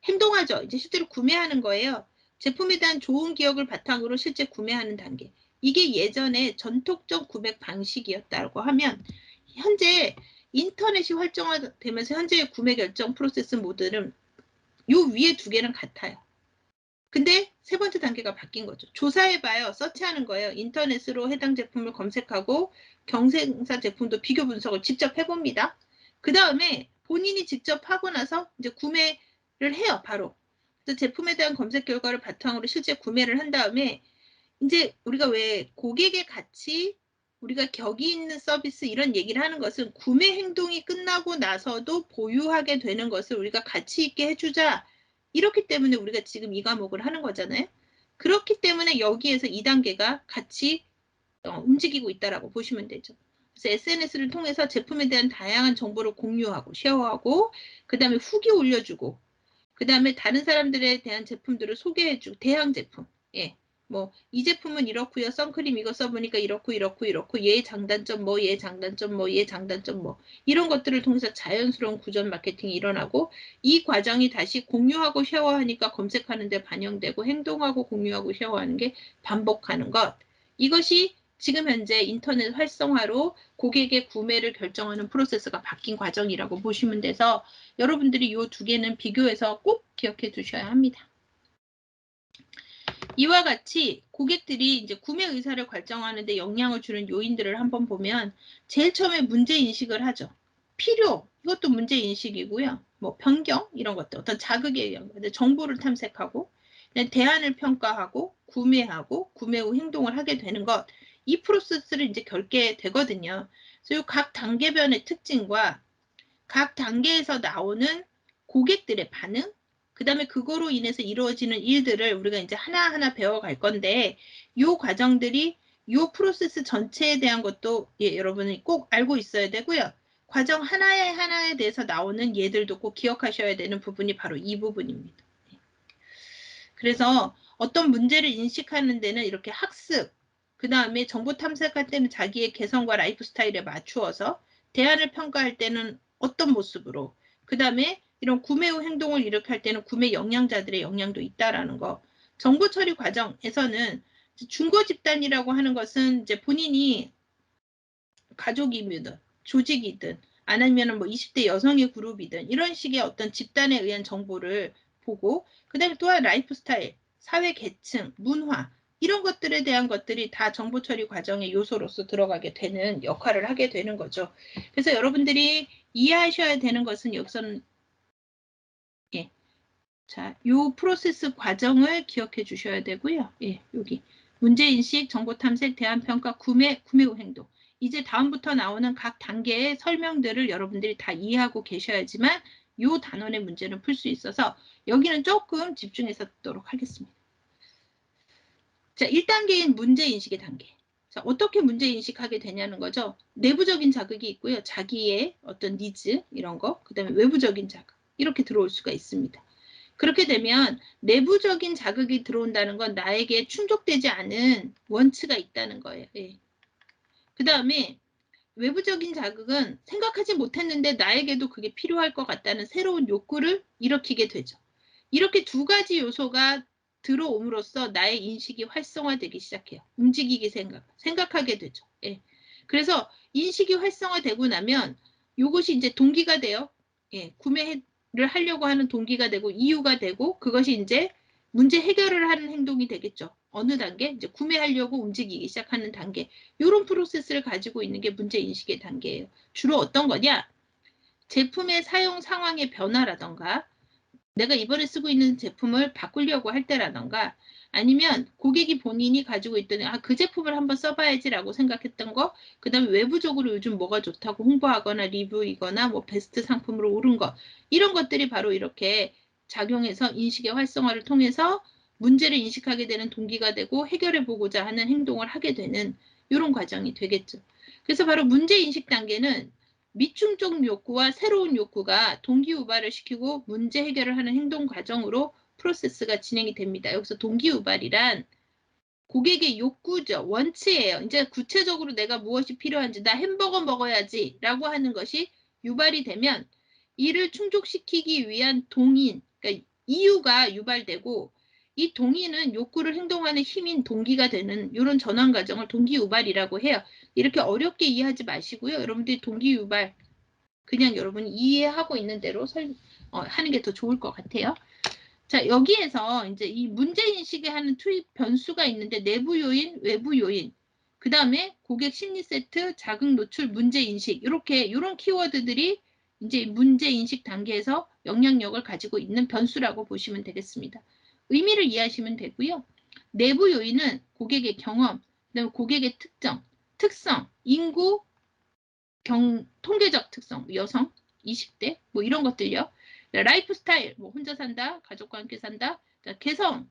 행동하죠. 이제 실제로 구매하는 거예요. 제품에 대한 좋은 기억을 바탕으로 실제 구매하는 단계. 이게 예전에 전통적 구매 방식이었다고 하면 현재 인터넷이 활성화되면서 현재의 구매 결정 프로세스 모델은 요 위에 두 개는 같아요. 근데 세 번째 단계가 바뀐 거죠. 조사해봐요. 서치하는 거예요. 인터넷으로 해당 제품을 검색하고 경쟁사 제품도 비교 분석을 직접 해봅니다. 그 다음에 본인이 직접 하고 나서 이제 구매를 해요. 바로. 그래서 제품에 대한 검색 결과를 바탕으로 실제 구매를 한 다음에 이제 우리가 왜 고객의 가치, 우리가 격이 있는 서비스 이런 얘기를 하는 것은 구매 행동이 끝나고 나서도 보유하게 되는 것을 우리가 가치 있게 해주자. 이렇기 때문에 우리가 지금 이 과목을 하는 거잖아요. 그렇기 때문에 여기에서 2단계가 같이 움직이고 있다라고 보시면 되죠. 그래서 SNS를 통해서 제품에 대한 다양한 정보를 공유하고 쉐어하고 그 다음에 후기 올려주고 그 다음에 다른 사람들에 대한 제품들을 소개해주고 대항 제품. 예. 뭐 이 제품은 이렇고요. 선크림 이거 써보니까 이렇고 얘의 장단점 뭐 얘의 장단점 뭐 얘의 장단점 뭐 이런 것들을 통해서 자연스러운 구전 마케팅이 일어나고 이 과정이 다시 공유하고 쉐어하니까 검색하는 데 반영되고 행동하고 공유하고 쉐어하는 게 반복하는 것. 이것이 지금 현재 인터넷 활성화로 고객의 구매를 결정하는 프로세스가 바뀐 과정이라고 보시면 돼서 여러분들이 이 두 개는 비교해서 꼭 기억해 두셔야 합니다. 이와 같이 고객들이 이제 구매 의사를 결정하는데 영향을 주는 요인들을 한번 보면 제일 처음에 문제 인식을 하죠. 필요, 이것도 문제 인식이고요. 뭐 변경 이런 것들, 어떤 자극에 의한 것들, 정보를 탐색하고 대안을 평가하고 구매하고 구매 후 행동을 하게 되는 것, 이 프로세스를 이제 겪게 되거든요. 그래서 각 단계별의 특징과 각 단계에서 나오는 고객들의 반응, 그 다음에 그거로 인해서 이루어지는 일들을 우리가 이제 하나하나 배워갈 건데 이 과정들이 이 프로세스 전체에 대한 것도 여러분이 꼭 알고 있어야 되고요. 과정 하나에 대해서 나오는 예들도 꼭 기억하셔야 되는 부분이 바로 이 부분입니다. 그래서 어떤 문제를 인식하는 데는 이렇게 학습, 그 다음에 정보 탐색할 때는 자기의 개성과 라이프 스타일에 맞추어서 대안을 평가할 때는 어떤 모습으로, 그 다음에 이런 구매 후 행동을 일으킬 때는 구매 영향자들의 영향도 있다라는 거. 정보 처리 과정에서는 중고 집단이라고 하는 것은 이제 본인이 가족이든 조직이든 아니면 뭐 20대 여성의 그룹이든 이런 식의 어떤 집단에 의한 정보를 보고 그다음에 또한 라이프 스타일, 사회 계층, 문화 이런 것들에 대한 것들이 다 정보 처리 과정의 요소로서 들어가게 되는 역할을 하게 되는 거죠. 그래서 여러분들이 이해하셔야 되는 것은 여기서는 자, 요 프로세스 과정을 기억해 주셔야 되고요. 여기 문제인식, 정보탐색, 대안평가, 구매 후 행동. 이제 다음부터 나오는 각 단계의 설명들을 여러분들이 다 이해하고 계셔야지만 요 단원의 문제는 풀 수 있어서 여기는 조금 집중해서 듣도록 하겠습니다. 자, 1단계인 문제인식의 단계. 자, 어떻게 문제인식하게 되냐는 거죠. 내부적인 자극이 있고요. 자기의 어떤 니즈 이런 거, 그 다음에 외부적인 자극 이렇게 들어올 수가 있습니다. 그렇게 되면 내부적인 자극이 들어온다는 건 나에게 충족되지 않은 원치가 있다는 거예요. 그 다음에 외부적인 자극은 생각하지 못했는데 나에게도 그게 필요할 것 같다는 새로운 욕구를 일으키게 되죠. 이렇게 두 가지 요소가 들어옴으로써 나의 인식이 활성화되기 시작해요. 움직이기 생각하게 되죠. 그래서 인식이 활성화되고 나면 이것이 이제 동기가 돼요. 구매를 하려고 하는 동기가 되고 이유가 되고 그것이 이제 문제 해결을 하는 행동이 되겠죠. 어느 단계? 이제 구매하려고 움직이기 시작하는 단계. 이런 프로세스를 가지고 있는 게 문제인식의 단계예요. 주로 어떤 거냐? 제품의 사용 상황의 변화라던가 내가 이번에 쓰고 있는 제품을 바꾸려고 할 때라던가 아니면 고객이 본인이 가지고 있던 그 제품을 한번 써봐야지라고 생각했던 거, 그 다음에 외부적으로 요즘 뭐가 좋다고 홍보하거나 리뷰이거나 뭐 베스트 상품으로 오른 거 이런 것들이 바로 이렇게 작용해서 인식의 활성화를 통해서 문제를 인식하게 되는 동기가 되고 해결해 보고자 하는 행동을 하게 되는 이런 과정이 되겠죠. 그래서 바로 문제인식 단계는 미충족 욕구와 새로운 욕구가 동기유발을 시키고 문제 해결을 하는 행동 과정으로 프로세스가 진행이 됩니다. 여기서 동기유발이란 고객의 욕구죠. 원치예요. 이제 구체적으로 내가 무엇이 필요한지, 나 햄버거 먹어야지 라고 하는 것이 유발이 되면 이를 충족시키기 위한 동인, 그러니까 이유가 유발되고 이 동의는 욕구를 행동하는 힘인 동기가 되는 이런 전환 과정을 동기유발이라고 해요. 이렇게 어렵게 이해하지 마시고요. 여러분들이 동기유발 그냥 여러분이 이해하고 있는 대로 하는 게 더 좋을 것 같아요. 자, 여기에서 이제 이 문제인식에 하는 투입 변수가 있는데 내부 요인, 외부 요인, 그 다음에 고객 심리 세트, 자극 노출, 문제인식 이렇게 이런 키워드들이 이제 문제인식 단계에서 영향력을 가지고 있는 변수라고 보시면 되겠습니다. 의미를 이해하시면 되고요. 내부 요인은 고객의 경험, 그다음에 고객의 특성, 인구, 통계적 특성, 여성, 20대 뭐 이런 것들요. 라이프 스타일, 뭐 혼자 산다, 가족과 함께 산다, 개성,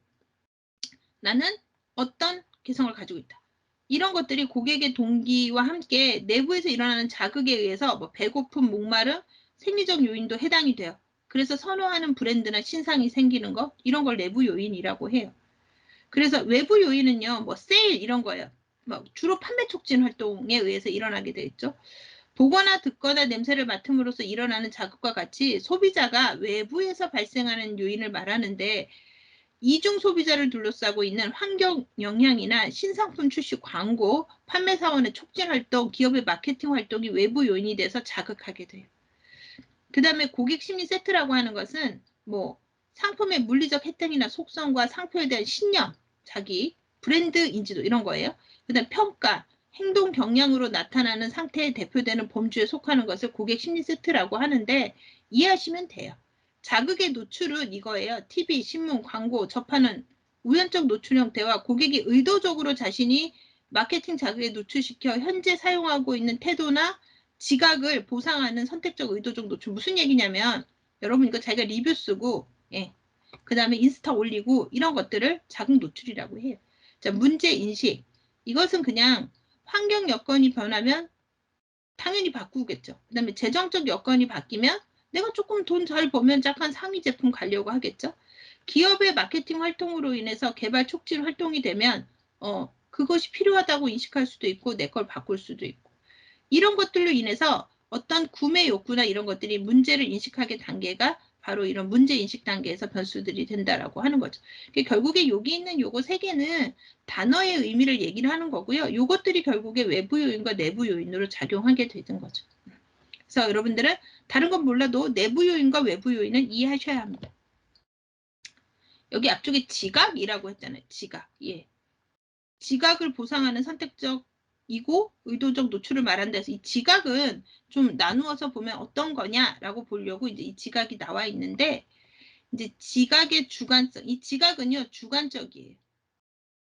나는 어떤 개성을 가지고 있다. 이런 것들이 고객의 동기와 함께 내부에서 일어나는 자극에 의해서 뭐 배고픔, 목마름, 생리적 요인도 해당이 돼요. 그래서 선호하는 브랜드나 신상이 생기는 것, 이런 걸 내부 요인이라고 해요. 그래서 외부 요인은요, 뭐 세일 이런 거예요. 뭐 주로 판매 촉진 활동에 의해서 일어나게 되겠죠. 보거나 듣거나 냄새를 맡음으로써 일어나는 자극과 같이 소비자가 외부에서 발생하는 요인을 말하는데 이중 소비자를 둘러싸고 있는 환경 영향이나 신상품 출시 광고, 판매 사원의 촉진 활동, 기업의 마케팅 활동이 외부 요인이 돼서 자극하게 돼요. 그 다음에 고객 심리 세트라고 하는 것은 뭐 상품의 물리적 혜택이나 속성과 상표에 대한 신념, 자기, 브랜드 인지도 이런 거예요. 그 다음 평가, 행동 경향으로 나타나는 상태에 대표되는 범주에 속하는 것을 고객 심리 세트라고 하는데 이해하시면 돼요. 자극의 노출은 이거예요. TV, 신문, 광고 접하는 우연적 노출 형태와 고객이 의도적으로 자신이 마케팅 자극에 노출시켜 현재 사용하고 있는 태도나 지각을 보상하는 선택적 의도적 노출. 무슨 얘기냐면 여러분 이거 자기가 리뷰 쓰고 그 다음에 인스타 올리고 이런 것들을 자극 노출이라고 해요. 자, 문제인식. 이것은 그냥 환경 여건이 변하면 당연히 바꾸겠죠. 그 다음에 재정적 여건이 바뀌면 내가 조금 돈 잘 벌면 약간 상위 제품 가려고 하겠죠. 기업의 마케팅 활동으로 인해서 개발 촉진 활동이 되면 그것이 필요하다고 인식할 수도 있고 내 걸 바꿀 수도 있고 이런 것들로 인해서 어떤 구매 욕구나 이런 것들이 문제를 인식하게 단계가 바로 이런 문제인식 단계에서 변수들이 된다라고 하는 거죠. 결국에 여기 있는 요거 세 개는 단어의 의미를 얘기를 하는 거고요. 요것들이 결국에 외부 요인과 내부 요인으로 작용하게 되는 거죠. 그래서 여러분들은 다른 건 몰라도 내부 요인과 외부 요인은 이해하셔야 합니다. 여기 앞쪽에 지각이라고 했잖아요. 지각. 예. 지각을 보상하는 선택적이고 의도적 노출을 말한다 해서 이 지각은 좀 나누어서 보면 어떤 거냐라고 보려고 이제 이 지각이 나와 있는데 이제 지각의 주관성. 이 지각은요, 주관적이에요.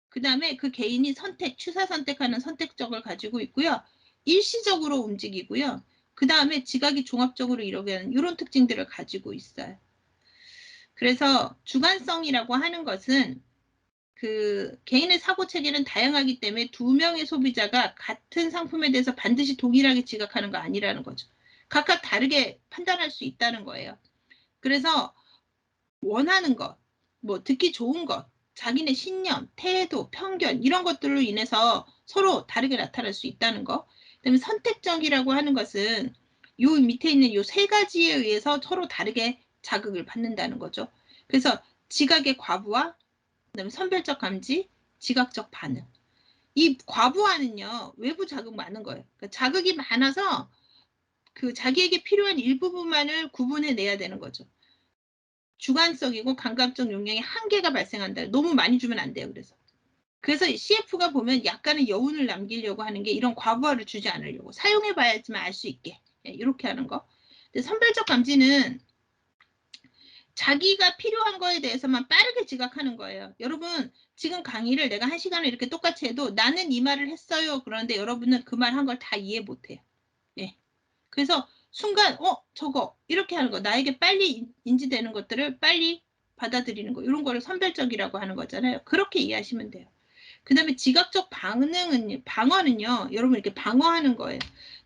그 다음에 그 개인이 취사 선택하는 선택적을 가지고 있고요. 일시적으로 움직이고요. 그 다음에 지각이 종합적으로 이루게 하는 이런 특징들을 가지고 있어요. 그래서 주관성이라고 하는 것은 그 개인의 사고 체계는 다양하기 때문에 두 명의 소비자가 같은 상품에 대해서 반드시 동일하게 지각하는 거 아니라는 거죠. 각각 다르게 판단할 수 있다는 거예요. 그래서 원하는 것, 뭐 듣기 좋은 것, 자기네 신념, 태도, 편견 이런 것들로 인해서 서로 다르게 나타날 수 있다는 거. 그다음에 선택적이라고 하는 것은 요 밑에 있는 요 세 가지에 의해서 서로 다르게 자극을 받는다는 거죠. 그래서 지각의 과부하, 그다음에 선별적 감지, 지각적 반응. 이 과부하는요 외부 자극 많은 거예요. 그러니까 자극이 많아서 그 자기에게 필요한 일부분만을 구분해내야 되는 거죠. 주관적이고 감각적 용량의 한계가 발생한다. 너무 많이 주면 안 돼요. 그래서 CF가 보면 약간의 여운을 남기려고 하는 게 이런 과부하를 주지 않으려고 사용해봐야지만 알 수 있게 이렇게 하는 거. 근데 선별적 감지는 자기가 필요한 거에 대해서만 빠르게 지각하는 거예요. 여러분 지금 강의를 내가 1시간을 이렇게 똑같이 해도 나는 이 말을 했어요. 그런데 여러분은 그 말 한 걸 다 이해 못해요. 예. 그래서 순간 저거 이렇게 하는 거 나에게 빨리 인지되는 것들을 빨리 받아들이는 거 이런 거를 선별적이라고 하는 거잖아요. 그렇게 이해하시면 돼요. 그 다음에 지각적 방어는요. 여러분 이렇게 방어하는 거예요.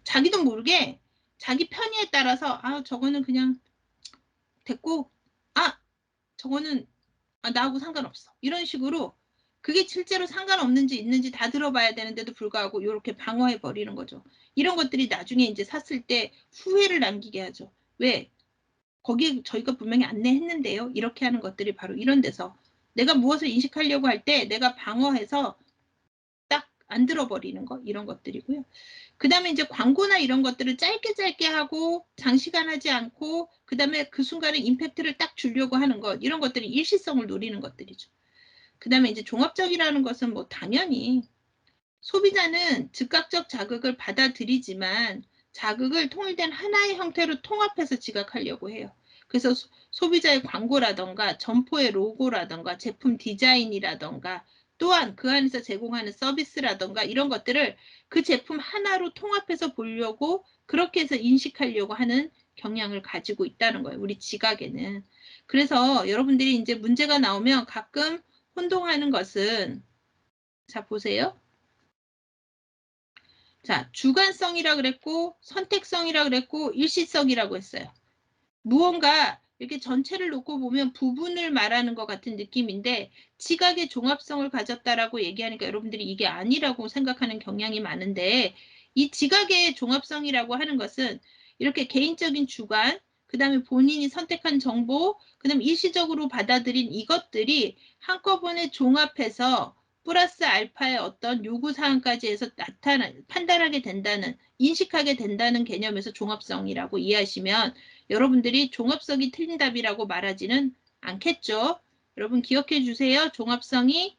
자기도 모르게 자기 편의에 따라서 아 저거는 그냥 됐고 아 저거는 나하고 상관없어. 이런 식으로 그게 실제로 상관없는지 있는지 다 들어봐야 되는데도 불구하고 이렇게 방어해 버리는 거죠. 이런 것들이 나중에 이제 샀을 때 후회를 남기게 하죠. 왜? 거기에 저희가 분명히 안내했는데요. 이렇게 하는 것들이 바로 이런 데서 내가 무엇을 인식하려고 할 때 내가 방어해서 딱 안 들어버리는 거 이런 것들이고요. 그 다음에 이제 광고나 이런 것들을 짧게 하고 장시간 하지 않고 그 다음에 그 순간에 임팩트를 딱 주려고 하는 것 이런 것들이 일시성을 노리는 것들이죠. 그 다음에 이제 종합적이라는 것은 뭐 당연히 소비자는 즉각적 자극을 받아들이지만 자극을 통일된 하나의 형태로 통합해서 지각하려고 해요. 그래서 소비자의 광고라던가 점포의 로고라던가 제품 디자인이라던가 또한 그 안에서 제공하는 서비스라던가 이런 것들을 그 제품 하나로 통합해서 보려고 그렇게 해서 인식하려고 하는 경향을 가지고 있다는 거예요. 우리 지각에는. 그래서 여러분들이 이제 문제가 나오면 가끔 혼동하는 것은 자 보세요. 자, 주관성이라 그랬고 선택성이라 그랬고 일시성이라고 했어요. 무언가 이렇게 전체를 놓고 보면 부분을 말하는 것 같은 느낌인데 지각의 종합성을 가졌다라고 얘기하니까 여러분들이 이게 아니라고 생각하는 경향이 많은데 이 지각의 종합성이라고 하는 것은 이렇게 개인적인 주관, 그 다음에 본인이 선택한 정보, 그 다음에 일시적으로 받아들인 이것들이 한꺼번에 종합해서 플러스 알파의 어떤 요구사항까지 해서 판단하게 된다는, 인식하게 된다는 개념에서 종합성이라고 이해하시면 여러분들이 종합성이 틀린 답이라고 말하지는 않겠죠. 여러분 기억해 주세요. 종합성이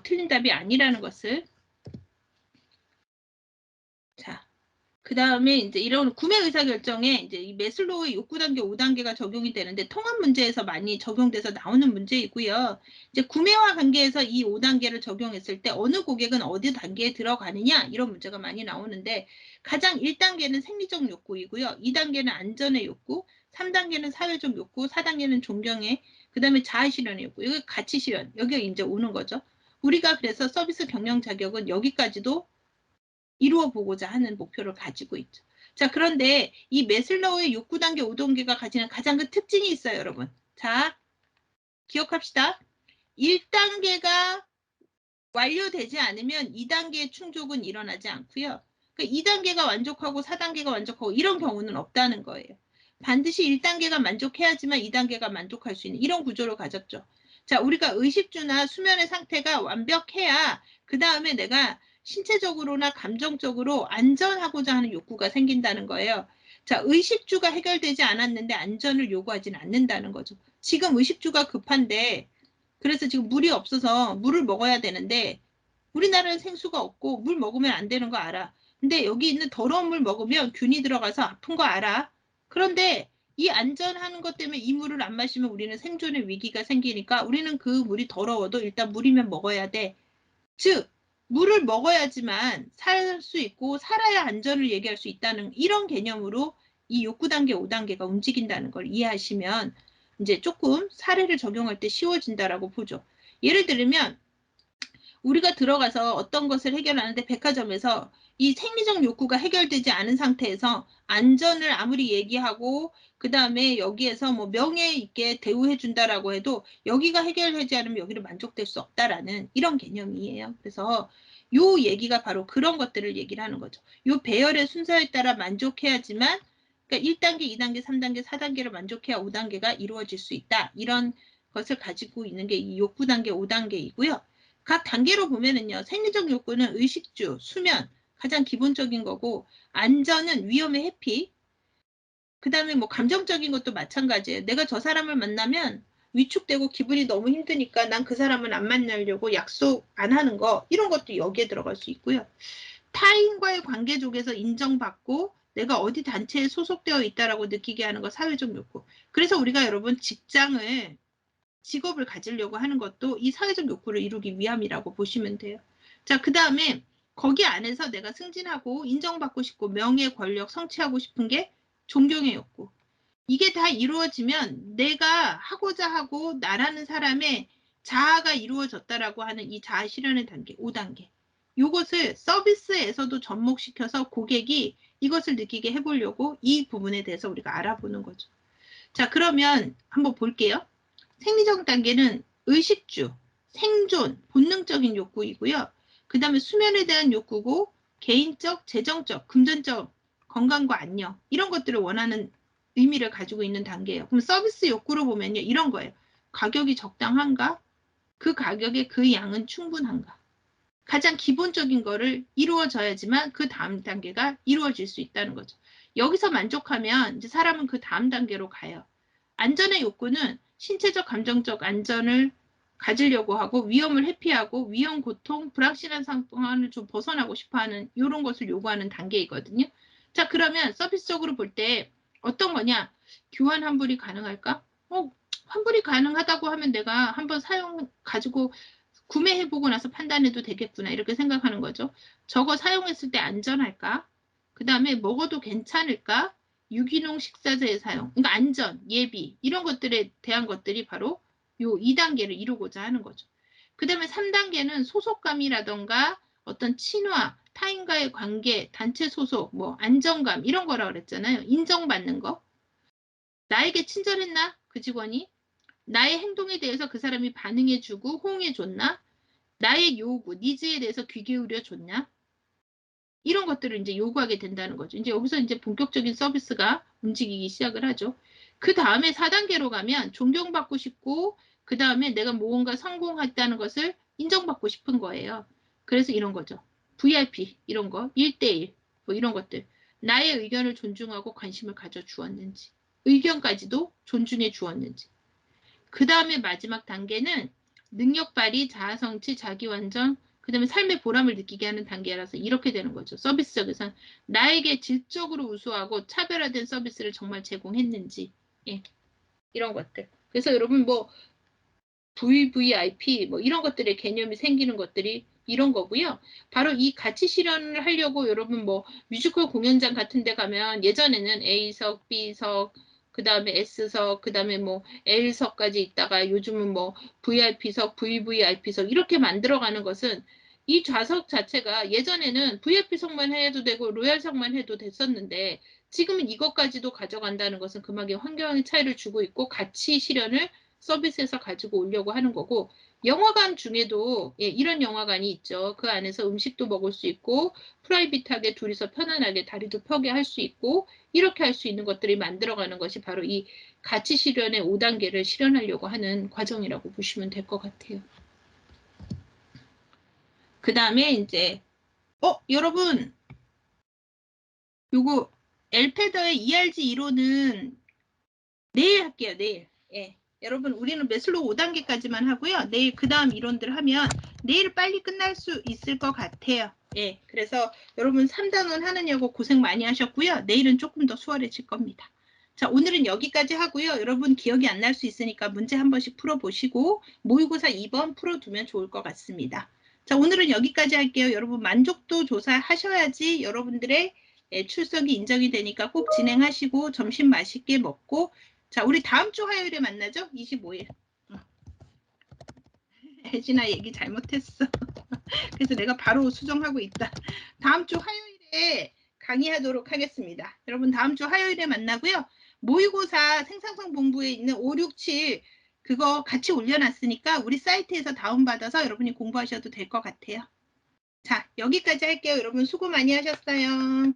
틀린 답이 아니라는 것을. 자, 그 다음에 이제 이런 구매 의사 결정에 이제 이 매슬로우의 욕구 단계 5단계가 적용이 되는데 통합 문제에서 많이 적용돼서 나오는 문제이고요. 이제 구매와 관계에서 이 5단계를 적용했을 때 어느 고객은 어디 단계에 들어가느냐 이런 문제가 많이 나오는데 가장 1단계는 생리적 욕구이고요. 2단계는 안전의 욕구, 3단계는 사회적 욕구, 4단계는 존경의, 그 다음에 자아 실현의 욕구, 이거 가치 실현, 여기가 이제 오는 거죠. 우리가 그래서 서비스 경영 자격은 여기까지도 이루어 보고자 하는 목표를 가지고 있죠. 자, 그런데 이 매슬로우의 욕구 단계 5단계가 가지는 가장 큰 특징이 있어요, 여러분. 자, 기억합시다. 1단계가 완료되지 않으면 2단계의 충족은 일어나지 않고요. 그러니까 2단계가 만족하고 4단계가 만족하고 이런 경우는 없다는 거예요. 반드시 1단계가 만족해야지만 2단계가 만족할 수 있는 이런 구조를 가졌죠. 자, 우리가 의식주나 수면의 상태가 완벽해야 그 다음에 내가 신체적으로나 감정적으로 안전하고자 하는 욕구가 생긴다는 거예요. 자, 의식주가 해결되지 않았는데 안전을 요구하지는 않는다는 거죠. 지금 의식주가 급한데 그래서 지금 물이 없어서 물을 먹어야 되는데 우리나라는 생수가 없고 물 먹으면 안 되는 거 알아. 근데 여기 있는 더러운 물 먹으면 균이 들어가서 아픈 거 알아. 그런데 이 안전하는 것 때문에 이 물을 안 마시면 우리는 생존의 위기가 생기니까 우리는 그 물이 더러워도 일단 물이면 먹어야 돼. 즉 물을 먹어야지만 살 수 있고 살아야 안전을 얘기할 수 있다는 이런 개념으로 이 욕구 단계 5단계가 움직인다는 걸 이해하시면 이제 조금 사례를 적용할 때 쉬워진다라고 보죠. 예를 들면 우리가 들어가서 어떤 것을 해결하는데 백화점에서 이 생리적 욕구가 해결되지 않은 상태에서 안전을 아무리 얘기하고 그 다음에 여기에서 뭐 명예 있게 대우해 준다라고 해도 여기가 해결되지 않으면 여기를 만족될 수 없다라는 이런 개념이에요. 그래서 요 얘기가 바로 그런 것들을 얘기를 하는 거죠. 요 배열의 순서에 따라 만족해야지만 그러니까 1단계, 2단계, 3단계, 4단계를 만족해야 5단계가 이루어질 수 있다. 이런 것을 가지고 있는 게 이 욕구 단계 5단계이고요. 각 단계로 보면은요. 생리적 욕구는 의식주, 수면, 가장 기본적인 거고 안전은 위험의 회피, 그 다음에 뭐 감정적인 것도 마찬가지예요. 내가 저 사람을 만나면 위축되고 기분이 너무 힘드니까 난 그 사람은 안 만나려고 약속 안 하는 거 이런 것도 여기에 들어갈 수 있고요. 타인과의 관계 쪽에서 인정받고 내가 어디 단체에 소속되어 있다라고 느끼게 하는 거 사회적 욕구. 그래서 우리가 여러분 직업을 가지려고 하는 것도 이 사회적 욕구를 이루기 위함이라고 보시면 돼요. 자, 그 다음에 거기 안에서 내가 승진하고 인정받고 싶고 명예, 권력, 성취하고 싶은 게 존경의 욕구. 이게 다 이루어지면 내가 하고자 하고 나라는 사람의 자아가 이루어졌다라고 하는 이 자아 실현의 단계, 5단계. 이것을 서비스에서도 접목시켜서 고객이 이것을 느끼게 해보려고 이 부분에 대해서 우리가 알아보는 거죠. 자, 그러면 한번 볼게요. 생리적 단계는 의식주, 생존, 본능적인 욕구이고요. 그 다음에 수면에 대한 욕구고 개인적, 재정적, 금전적, 건강과 안녕 이런 것들을 원하는 의미를 가지고 있는 단계예요. 그럼 서비스 욕구로 보면요. 이런 거예요. 가격이 적당한가? 그 가격에 그 양은 충분한가? 가장 기본적인 거를 이루어져야지만 그 다음 단계가 이루어질 수 있다는 거죠. 여기서 만족하면 이제 사람은 그 다음 단계로 가요. 안전의 욕구는 신체적, 감정적 안전을 가지려고 하고 위험을 회피하고 위험, 고통, 불확실한 상황을 좀 벗어나고 싶어하는 이런 것을 요구하는 단계이거든요. 자, 그러면 서비스적으로 볼 때 어떤 거냐? 교환 환불이 가능할까? 환불이 가능하다고 하면 내가 한번 사용 가지고 구매해보고 나서 판단해도 되겠구나 이렇게 생각하는 거죠. 저거 사용했을 때 안전할까? 그 다음에 먹어도 괜찮을까? 유기농 식자재의 사용, 그러니까 안전, 예비 이런 것들에 대한 것들이 바로 요 2단계를 이루고자 하는 거죠. 그 다음에 3단계는 소속감이라던가 어떤 친화, 타인과의 관계, 단체 소속, 뭐 안정감 이런 거라 그랬잖아요. 인정받는 거. 나에게 친절했나? 그 직원이? 나의 행동에 대해서 그 사람이 반응해주고 호응해줬나? 나의 요구, 니즈에 대해서 귀 기울여줬냐? 이런 것들을 이제 요구하게 된다는 거죠. 이제 여기서 이제 본격적인 서비스가 움직이기 시작을 하죠. 그 다음에 4단계로 가면 존경받고 싶고, 그 다음에 내가 무언가 성공했다는 것을 인정받고 싶은 거예요. 그래서 이런 거죠. VIP, 이런 거, 1대1, 뭐 이런 것들. 나의 의견을 존중하고 관심을 가져 주었는지, 의견까지도 존중해 주었는지. 그 다음에 마지막 단계는 능력 발휘, 자아 성취, 자기 완전, 그 다음에 삶의 보람을 느끼게 하는 단계라서 이렇게 되는 거죠. 서비스적에서는 나에게 질적으로 우수하고 차별화된 서비스를 정말 제공했는지, 예, 이런 것들. 그래서 여러분 뭐 VVIP 뭐 이런 것들의 개념이 생기는 것들이 이런 거고요. 바로 이 가치 실현을 하려고 여러분 뭐 뮤지컬 공연장 같은 데 가면 예전에는 A석, B석, 그 다음에 S석, 그 다음에 뭐 L석까지 있다가 요즘은 뭐 VIP석, VVIP석 이렇게 만들어가는 것은 이 좌석 자체가 예전에는 VIP석만 해도 되고 로얄석만 해도 됐었는데 지금은 이것까지도 가져간다는 것은 그만큼 환경의 차이를 주고 있고 가치 실현을 서비스에서 가지고 오려고 하는 거고 영화관 중에도 예, 이런 영화관이 있죠. 그 안에서 음식도 먹을 수 있고 프라이빗하게 둘이서 편안하게 다리도 펴게 할 수 있고 이렇게 할 수 있는 것들이 만들어가는 것이 바로 이 가치 실현의 5단계를 실현하려고 하는 과정이라고 보시면 될 것 같아요. 그 다음에 이제 여러분 요거 엘페더의 ERG 이론은 내일 할게요. 내일. 예. 여러분 우리는 매슬로우 5단계까지만 하고요. 내일 그 다음 이론들 하면 내일 빨리 끝날 수 있을 것 같아요. 예. 그래서 여러분 3단원 하느냐고 고생 많이 하셨고요. 내일은 조금 더 수월해질 겁니다. 자, 오늘은 여기까지 하고요. 여러분 기억이 안 날 수 있으니까 문제 한 번씩 풀어보시고 모의고사 2번 풀어두면 좋을 것 같습니다. 자, 오늘은 여기까지 할게요. 여러분 만족도 조사하셔야지 여러분들의 출석이 인정이 되니까 꼭 진행하시고 점심 맛있게 먹고 자, 우리 다음 주 화요일에 만나죠? 25일. 혜진아 얘기 잘못했어. 그래서 내가 바로 수정하고 있다. 다음 주 화요일에 강의하도록 하겠습니다. 여러분 다음 주 화요일에 만나고요. 모의고사 생산성 본부에 있는 5, 6, 7 그거 같이 올려놨으니까 우리 사이트에서 다운받아서 여러분이 공부하셔도 될 것 같아요. 자, 여기까지 할게요. 여러분 수고 많이 하셨어요.